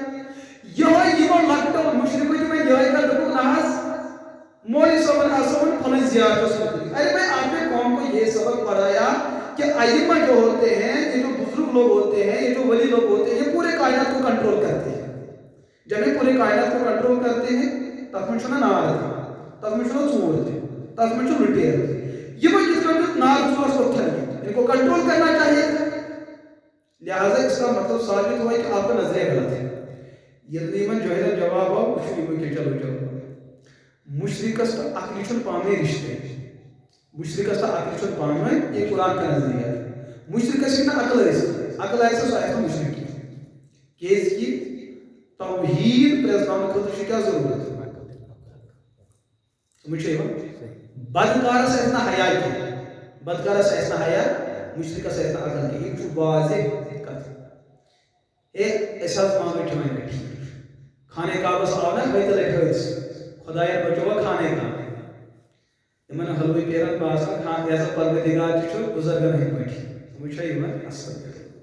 یِہوٚے یِمو لۄکٹو مُشرکو تِمن یِہوٚے کتھ دوٚپُکھ نہ حظ مولوی صٲبن ہسا ووٚن پھلٲنۍ زیارتس متعلق ارے بھائی آپ نے قوم کو یہ سبق پڑھایا کہ ائمہ جو ہوتے ہیں یہ جو بزرگ لوگ ہوتے ہیں یہ جو ولی لوگ ہوتے ہیں یہ پورے کائنات کو کنٹرول کرتے ہیں جب یہ پورے کائنات کو کنٹرول کرتے ہیں تب میں چھُنہ نار تب میں چھُنہ ژوٗر تہِ تب میں چھُ لُٹیر یمن کِتھ کٔنۍ نار ژوٗرس پتھر ان کو کنٹرول کرنا چاہیے لہذا اس کا مطلب ثابت ہوا کہ آپ کا نظریہ غلط ہے ییٚلہِ یمن جٲہلن جواب آو مشرکو کہ چلو مشرکس تو عقل چھُنہٕ پانے رشتے مشرکس تو عقل چھُنہٕ پانے یہ قرآن کا نظریہ ہے مشرکس ہیٚکہِ نہٕ عقل آسہِ سُہ آسہِ مشرکی کیازِ کہ توحید پرزناونہٕ خٲطرٕ چھِ کیٛاہ ضروٗرت سمجھ چھا یِوان بدکارس آسہِ نہٕ حیا کینٛہہ بدکارس آسہِ نہٕ حیا مشرکس آسہِ نہٕ عقل کینٛہہ یہِ چھُ واضح کتھ ہے أسۍ حظ مانگو ٹھیٖک خانہ کعبس آو نا بیت الحج خدایا بچووا خانہ کعبہ حلوے پھیران باسان ہاں ایسا پروردگار چھو بزرگن ہند پٹھی وچھا یوان اصل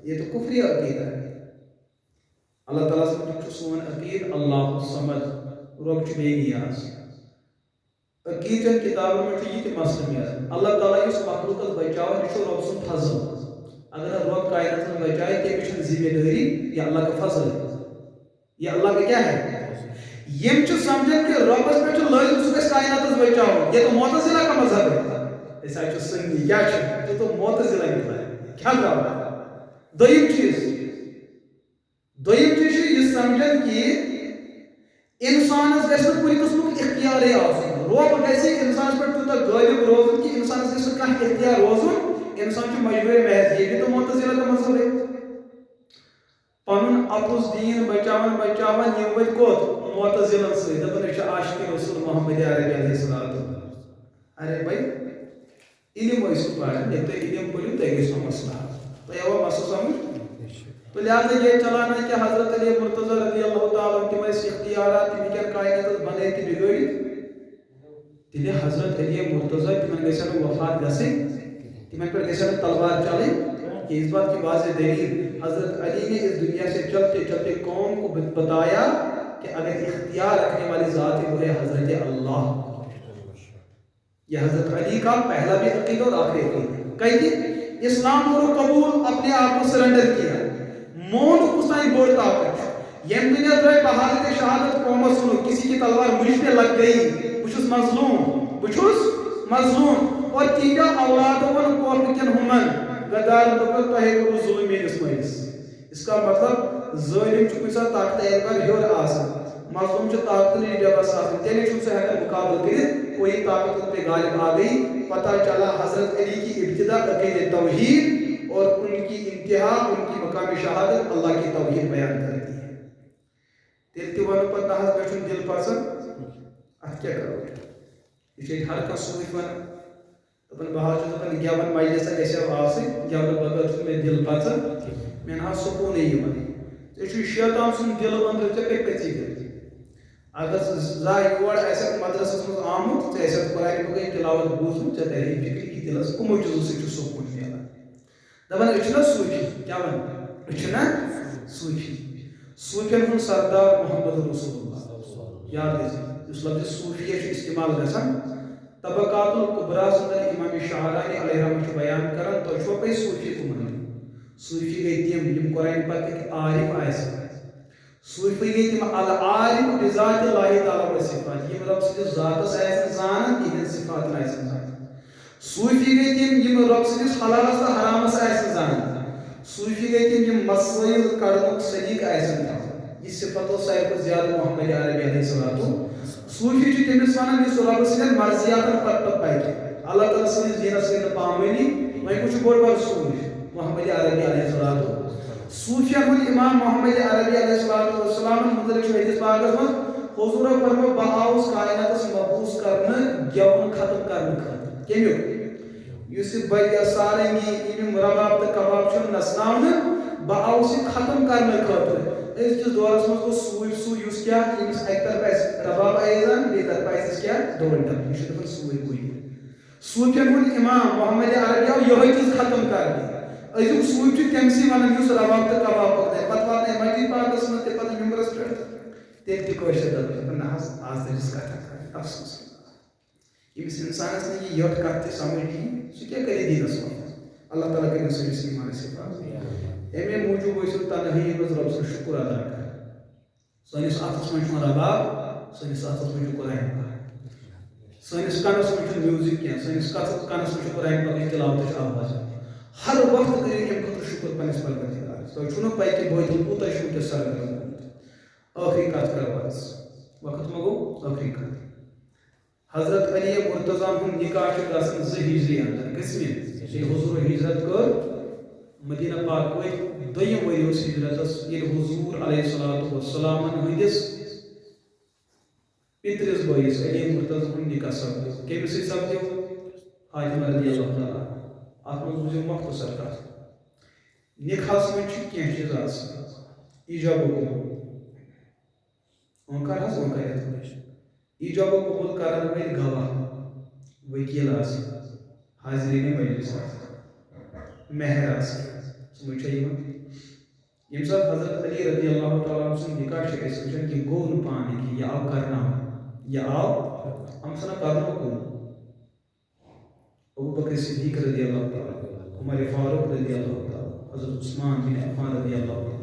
یہ تو کفری عقیدہ ہے اللہ تعالیٰ سے سون عقید اللہ الصمد رب چھ بے نیاز عقیدن کتابوں میں یہ مسئلہ ہے اللہ تعالیٰ اس مخلوق بچاؤ یہ رب سن فضل اگر رب کائنات بچائے تمہیں ذمہ داری یہ اللہ کا فضل ہے یہ اللہ کا کیا ہے یم چھ سمجھن کہ ربس پہ لازم سہ کائنات بچاؤ یہ تو معتزلہ کا مذہب ہے اس چھ سنی کیا چھ یہ تو معتزلہ ہے کیا کہا دویم چیز یہ سمجھن کہ انسانس گژھِ کُنہِ قٕسمُک اختیارے آسُن رۄب گژھِ انسانس پٮ۪ٹھ تیوٗتاہ غٲلب روزُن کہ انسانس گژھِ کانٛہہ اختیار روزُن انسان چھُ مجبوٗرِ محض یہ بھی تو معتزلہ کا مذہب ہے پنُن اپُز دیٖن بچاوان یِم وٲتۍ کوٚت معتزلن سۭتۍ دپان أسۍ چھِ عاشقِ رسول محمد عربی علیہ الصلوۃ ارے بھائی علم ٲسِو پران ییٚلہِ تُہۍ علم پٔرِو تۄہہِ گژھِو مسلہٕ تۄہہِ آوا مسلہٕ سمجھ تو لہٰذا یہ چلانا ہے کہ حضرت علی مرتضی رضی اللہ تعالیٰ تم اختیارات تم کیا کائنات بنائے تھی بگڑی تیلے حضرت علی مرتضی تمہیں گیسے وفات گسے تمہیں پر گیسے تلوار چلے کہ اس بات کی واضح دلیل حضرت علی نے اس دنیا سے چلتے چلتے قوم کو بتایا کہ اگر اختیار رکھنے والی ذات ہے وہ ہے حضرت اللہ یہ حضرت علی کا پہلا بھی عقیدہ اور آخری عقیدہ کہتی اسلام کو قبول اپنے آپ کو سرنڈر کیا مون کسائی بوڑ طاقت یم دنیا درائے بہادر شہادت قوم سنو کسی کی تلوار مجھ پہ لگ گئی بچھس مظلوم اور تیجا اولادوں قوم کن ہمن غدار دکت تہے کو ظلم میرس مالس اس کا مطلب ظالم چھ کسا طاقت ایک ہیور آسن مظلوم چھ طاقت نہیں جبس آسن تینے چھ سے ہیکر مقابل کرت کوئی طاقت ان پہ غالب آ گئی پتہ چلا حضرت علی کی ابتدا عقید توحید اور ان کی انتہا ان کی مقام شہادت اللہ کی توحید بیان کرتی ہے تیل تی ون پر تحس بیشن دل پسند ات کیا کرو یہ ہر کا سوچ ون اپن بہار جو اپن گیاون مجلس ایسے آسے گیاون بغیر میں دل پسند میں نہ سکون ہی من یہ شیطان سن دل اندر تے کئی پچی گئی اگر زائے یور ایسے مدرسہ میں آمد ایسے قرآن مجید تلاوت بوزم تے تیری فکر کی دل اس کو موجود سے سکون ملا دپان اچھنا صوفی کیا ون اچھنا صوفین ہن سردار محمد رسول اللہ یاد ہے اس لفظ صوفی استعمال گژھان طبقات الکبرى سندر امام شاہرانی علیہ رحمۃ بیان کران تو چھو پے صوفی کمن صوفی گئی تم یم قرآن پاک کے عارف آئے صوفی گئی تم العارف بذات اللہ تعالی و صفات یم رب سٕنٛدِس ذاتس آسن زانان تہنٛدٮ۪ن صفاتن آسن زانان صوفی گئی تم یم رب سٕنٛدِس حلالس تہٕ حرامس آسن زانان صوفی گئی تم یم مسائل کڑنُک سلیق آسن تھاوان یہ صفت اوس ساروی کھۄتہٕ زیادٕ محمد عربی علیہ الصلوۃ صوفی چھُ تٔمِس ونان یُس رب سٕنٛدٮ۪ن مرضیاتن پتہٕ پکہِ اللہ تعالیٰ سٕنٛدِس دیٖنس سۭتۍ نہٕ پامٲنی وۄنۍ کُس چھُ بوٚڑ بار صوفی محمد عربی علیہ الصلوۃ صوفیَن ہُنٛد امام محمد عربی علیہ السلام متعلق چھُ حدیث پاکس منٛز حضورو فرمو بہٕ آوُس کائناتس مبعوث کرنہٕ گٮ۪وُن ختم کرنہٕ خٲطرٕ کمیُک یُس یہِ بٔڑۍ سارنگی یِم رباب تہٕ کباب چھِ نژناونہٕ بہٕ آوُس یہِ ختم کرنہٕ خٲطرٕ أزکِس دورس منٛز گوٚو سُے یُس کیٛاہ ییٚمِس اکہِ طرفہٕ آسہِ رباب ایزان بیٚیہِ طرفہٕ آسٮ۪س کیٛاہ ڈول ڈَبہٕ یہِ چھُ دپان سُے گوٚو صوفین ہُنٛد امام محمد عربی آو یِہوٚے چیٖز ختم کرنہٕ أزیُک صوٗفۍ چھُ تٔمسٕے ونان یُس رباب تہٕ کباب پکنایہِ پتہٕ واتنایہِ مسجد پاکس منٛز تہِ پتہٕ ممبرس پٮ۪ٹھ تیٚلہِ تہِ کٲشِر دپان نہ حظ آز تہِ چھس کتھا کرٕنۍ افسوس ییٚمِس انسانس نہٕ یہِ یٔٹھ کتھ تہِ سمجھ یی سُہ کیٛاہ کرِ دیٖنس منٛز اللہ تعالیٰ کٔرِنۍ سٲنِس ایٖمانس حفاظت امی موٗجوٗب ٲسِو تنہٲیی منٛز رۄب سُنٛد شُکر ادا کران سٲنِس اتھس منٛز چھُنہٕ رباب سٲنِس اتھس منٛز چھُ قرآن پاک سٲنِس کنس منٛز چھُنہٕ میوٗزک کینٛہہ سٲنِس کنس منٛز چھُ قرآن پاکٕچ تلاوتٕچ آواز ہر وقت کٔرِو اَمہِ خٲطرٕ شُکر پننِس پروردگارس تۄہہِ چھُو نہٕ پاے کہِ بٲطل کوٗتاہ چھُ وٕنکٮ۪س سرگرم گوٚمُت ٲخری کتھ کرو آز وقت ما گوٚو ٲخری کتھ حضرت علی مرتضیٰ ہُنٛد نکاح چھُ گژھان 2 ہجری اندر گٔژھمٕتۍ ییٚلہِ حضور ہجرت کٔر مدینہ پاک وٲتۍ 2یِم ؤری اوس ہجرتس ییٚلہِ حضور علیہ الصلوۃ والسلام ہٕنٛدِس پِترِس بٲیِس علی مرتضیٰ ہُنٛد نکاح سپدیو کٔمِس سۭتۍ سپدیو فاطمہ رضی اللہ تعالیٰ اتھ منٛز بوٗزِو مختصر کتھ نکاحس منٛز چھِ کینٛہہ چیٖز آسان ایجاب و قبوٗل اوٚنکار حظ اوٚنکار ایجاب و قبوٗل کرن وٲلۍ گواہ وکیل حاضرین مجلس مہر یم سات حضرت علی رضی اللہ تعالیٰ عنہ سن نکاح وچان کہ گو نا پانے کہ یہ آو کرنا یہ آو ہم سنا کرنا کو ابو بکر صدیق رضی اللہ تعالیٰ عمر فاروق رضی اللہ تعالیٰ حضرت عثمان بن عفان رضی اللہ تعالیٰ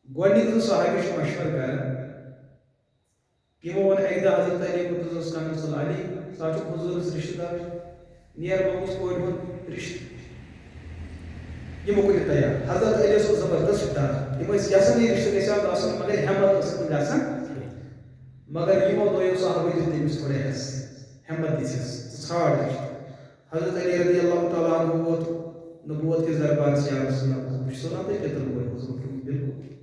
گوڑنک صحابی مشور کر یمو ون اکہ دہ حضرت علی مرتضی صلی علی سا حضور رشتہ دار نیر ماموس کور ہند رشتہ یمو کن تیار حضرت علی زبردست ڈر یم یسان یہ رشتہ گھس آسن مگر ہمت گھان مگر یمو دو صحابی دیت تمس تھوڑا حس ہمت دس ژھاڑ رشتہ حضرت علی رضی اللہ تعالیٰ عنہ ووت نبوت کس دربار سے یا رسول اللہ بہ چھس ونان تہ کتر بوے حضور بالکل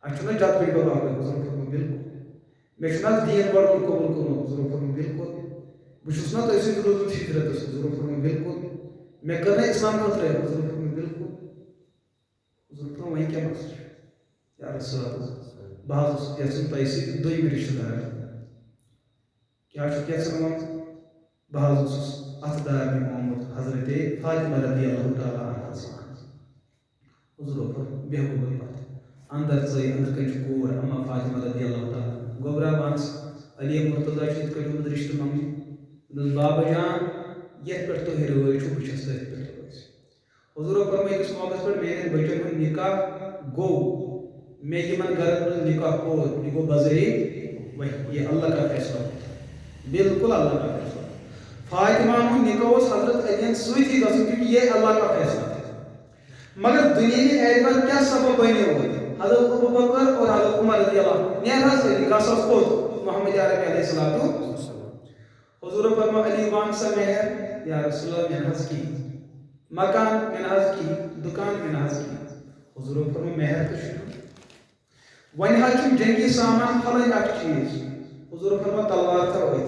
اچھا جات پہ بابا حضور بالکل میں دین بڑھ قبول کروں حضور بالکل بہت تھی سی روزمت ہجرت حضور بالکل میں کرنا اسلام خطر حضور بالکل حضور وہی کیا مسئلہ یا رسول اللہ بہت یژھان تہ سۭتۍ دویِم رشتہ دار کیا ون بہت اتھ دار محمد حضرت فاطمہ رضی اللہ تعالیٰ عنہ حضور بہو پتہ اندر ژے اندر کن کور اما فاطمہ رضی اللہ تعالیٰ گوبرا بانس علی مرتضی ات کٹ رشتہ منگنہِ دس بابا جان یت پہ تھی رٲض چھو بہس تھی پہ رٲض حضور فرمائی کس موقع پہ میرے بچن ہند نکاح گو میں یمن گھرن من نکاح کور یہ گو بذریعہ وہی یہ اللہ کا فیصلہ بالکل اللہ کا فیصلہ فاطمہ ہند نکاح حضرت علی سی گھن کیونکہ یہ اللہ کا فیصلہ تھا مگر دنیاوی اعتبار کیا سبب بنے حضرت ابو بکر اور حضرت عمر رضی اللہ نکاح ساس کوت محمد عربی علیہ السلام حضور فرما علی وان سا مہر یا رسول اللہ میں حض کی مکان میں حض کی دکان میں حض کی حضور فرما مہر تو شروع ون حض جنگی سامان پھلن اک چیز حضور فرما تلوار تھا ہوئی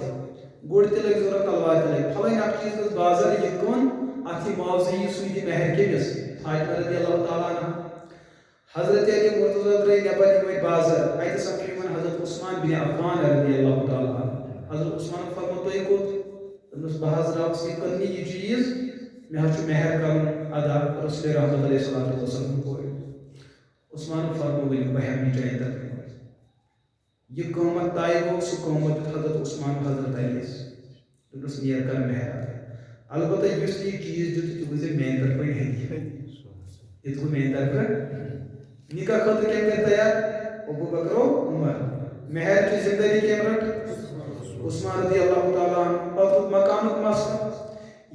گڑ تہ لگ ضرورت تلوار تہ لگ پھلن اک چیز گز بازر یہ کن اتھی معاوضی سوئی مہر کمس فاطمہ رضی اللہ تعالیٰ عنہ حضرت علی مرتضی درائے نبر یم بازر ات سپد حضرت عثمان بن عفان رضی اللہ تعالیٰ عنہ حضرت عثمان فرما تھی کوت دس بہ درس یہ کن یہ چیز مے مہر کرن ادا رسول رحمت علیہ السلام کور عثمان فرما ورن بہ ہمیں جائیں تک یہ قومت طے گو سہ قومت حضرت عثمان حضرت علی دس نیر کر مہر ادا البتہ اس یہ چیز دیت یہ گزر میان طرف ہدیہ یہ گو میان طرف نکاح خاطر کم کر تیار ابو بکر و عمر مہر کی زندگی کم رٹ عثمان رضی اللہ تعالیٰ عنہ پتہ مکانک مسئلہ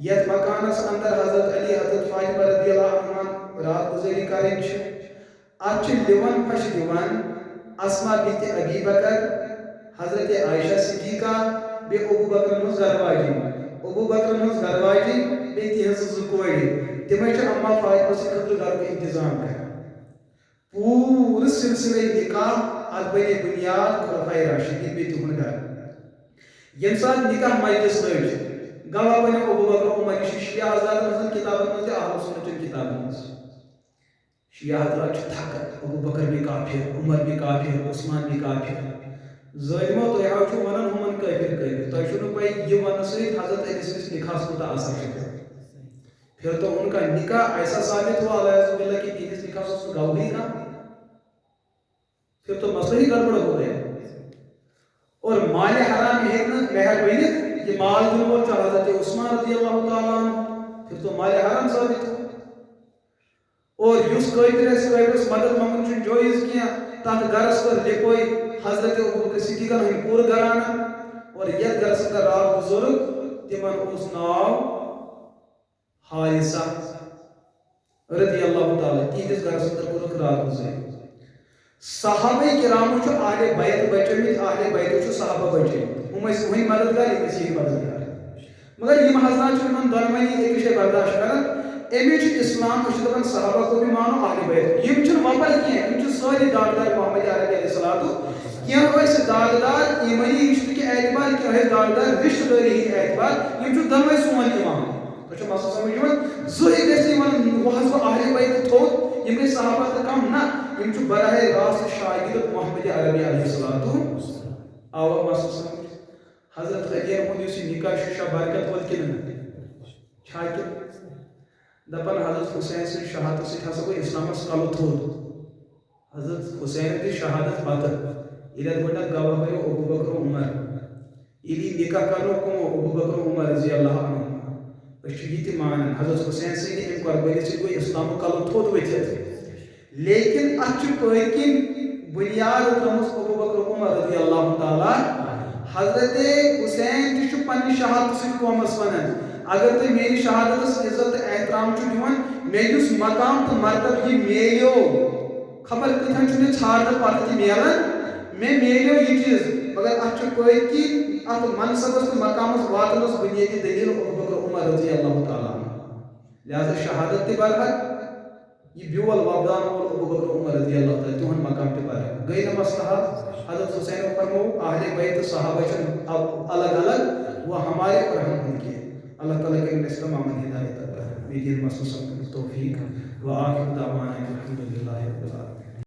یت مکانس اندر حضرت علی حضرت فاطمہ رضی اللہ عنہ رات گزاری کریں ات لون پھش دِوان اسما بنت ابی بکر حضرت عائشہ صدیقہ بے ابو بکر ہز گرواجی ابو بکر ہز گرواجی بے تہذ زکور تمے اما فاطمہ سے خطر گھر کا انتظام کر پور سلسلہ نکاح ات بنے بنیاد خلفائے راشدین بے تہن گھر یم سات نکاح مجلس لج گواہ بنے ابو بکر عمر شیعہ حضرات مزن کتابن مز اہل سنت کتابن مز شیعہ حضرات تھکت ابو بکر بھی کافر عمر بھی کافر عثمان بھی کافر ظالمو تھی آو ونان ہمن کافر کافر تھی چھو پائی یہ ون سۭتۍ حضرت علی سندس نکاح کوتاہ اثر پھر تو ان کا نکاح ایسا ثابت ہوا علیہ باللہ کہ تیس نکاح اس گواہی کا پھر تو مسئلہ ہی گڑبڑ ہو گیا اور مال حرام یہ مہر بنت یہ مال دن وول حضرت عثمان رضی اللہ تعالیٰ عنہ پھر تو مال حرام ثابت ہو اور یس قیدرس مدد منگن جائز کیا تک گرس پر لکوئی حضرت ابو بکر صدیقن ہند پور گھرانہ اور یت گرس اندر رات بزرگ تمن اس ناو حارثہ رضی اللہ تعالیٰ تیس گرس اندر کورک رات گزاری صحابہ کرام اہل بیت بچمت اہل بیت صحابہ بچمت ہم وہی مددگار یہ مددگار مگر یم حضرات دونونی ایک شے برداشت کران امیچ اسلام دپان صحابہ کو بھی مانو اہل بیت یم وپر کی ساری داغدار محمد عربی علیہ السلام کی داغدار ایمانی رشتہ کے اعتبار کی داغدار رشتہ داری ہند اعتبار یم دونوے سون امام تو مسئلہ سمجھ زہی گھس وہ اہل بیت تھوت یم گئی صحابہ تو کم نہ یم براہ راست شاگرد محمد عربی علیہ السلام آوا مسئلہ سمجھ حضرت علی ہُنٛد نکاح شاہ برکت وول کِنہٕ چھا کہِ دپان حضرت حسین سٕنٛدِ شہادت سۭتۍ ہسا گوٚو اسلامس کلہٕ تھوٚد حضرت حسین دِژ شہادت پتہٕ ییٚلہِ اتھ گۄڈنیٚتھ گواہ بنیو ابوٗ بکر عمر ییٚلہِ یہِ نکاح کرنو کٕمو ابوٗ بکر عمر رضی اللہ عنہ أسۍ چھِ یہِ تہِ مانان حضرت حسین سٕنٛدِ امہِ قۄربٲنی سۭتۍ گوٚو اسلامُک کلہٕ تھوٚد ؤتھِتھ لیکن اتھ چھِ پٔتۍ کِنۍ بُنیاد ترٲومٕژ ابوٗ بکر عمر رضی اللہ تعالیٰ حضرت حسین تہِ چھُ پننہِ شہادتہٕ سۭتۍ قومس ونان اگر تُہۍ میانہِ شہادتس عزت تہٕ احترام چھُ دِوان مےٚ یُس مقام تہٕ مرتبہٕ یہِ میلیو خبر کۭتہن چھُ مےٚ ژھانڈنہٕ پتہٕ تہِ میلان مےٚ میلیو یہِ چیٖز مگر اتھ چھُ پٔتۍ کِنۍ اتھ منصبس تہٕ مقامس واتنس بُنیٲدی دلیٖل ابوٗ بکر عمر رضی اللہ تعالیٰ لہذا شہادت تہِ برحق یہ بیول وۄپداون وول ابوٗ بکر عمر رضی اللہ تعالیٰ تِہُنٛد مقام تہِ برحق گٔے نہٕ مسلہٕ حل حضرت حسین فرمو اہل بیت تہٕ صحابہ چھِ الگ الگ وہ ہمارے اور ہم ان کے اللہ تعالیٰ کرے اس تمام ہدایت عطا میری مسلسل توفیق وآخر دعوانا الحمد للہ رب العالمین.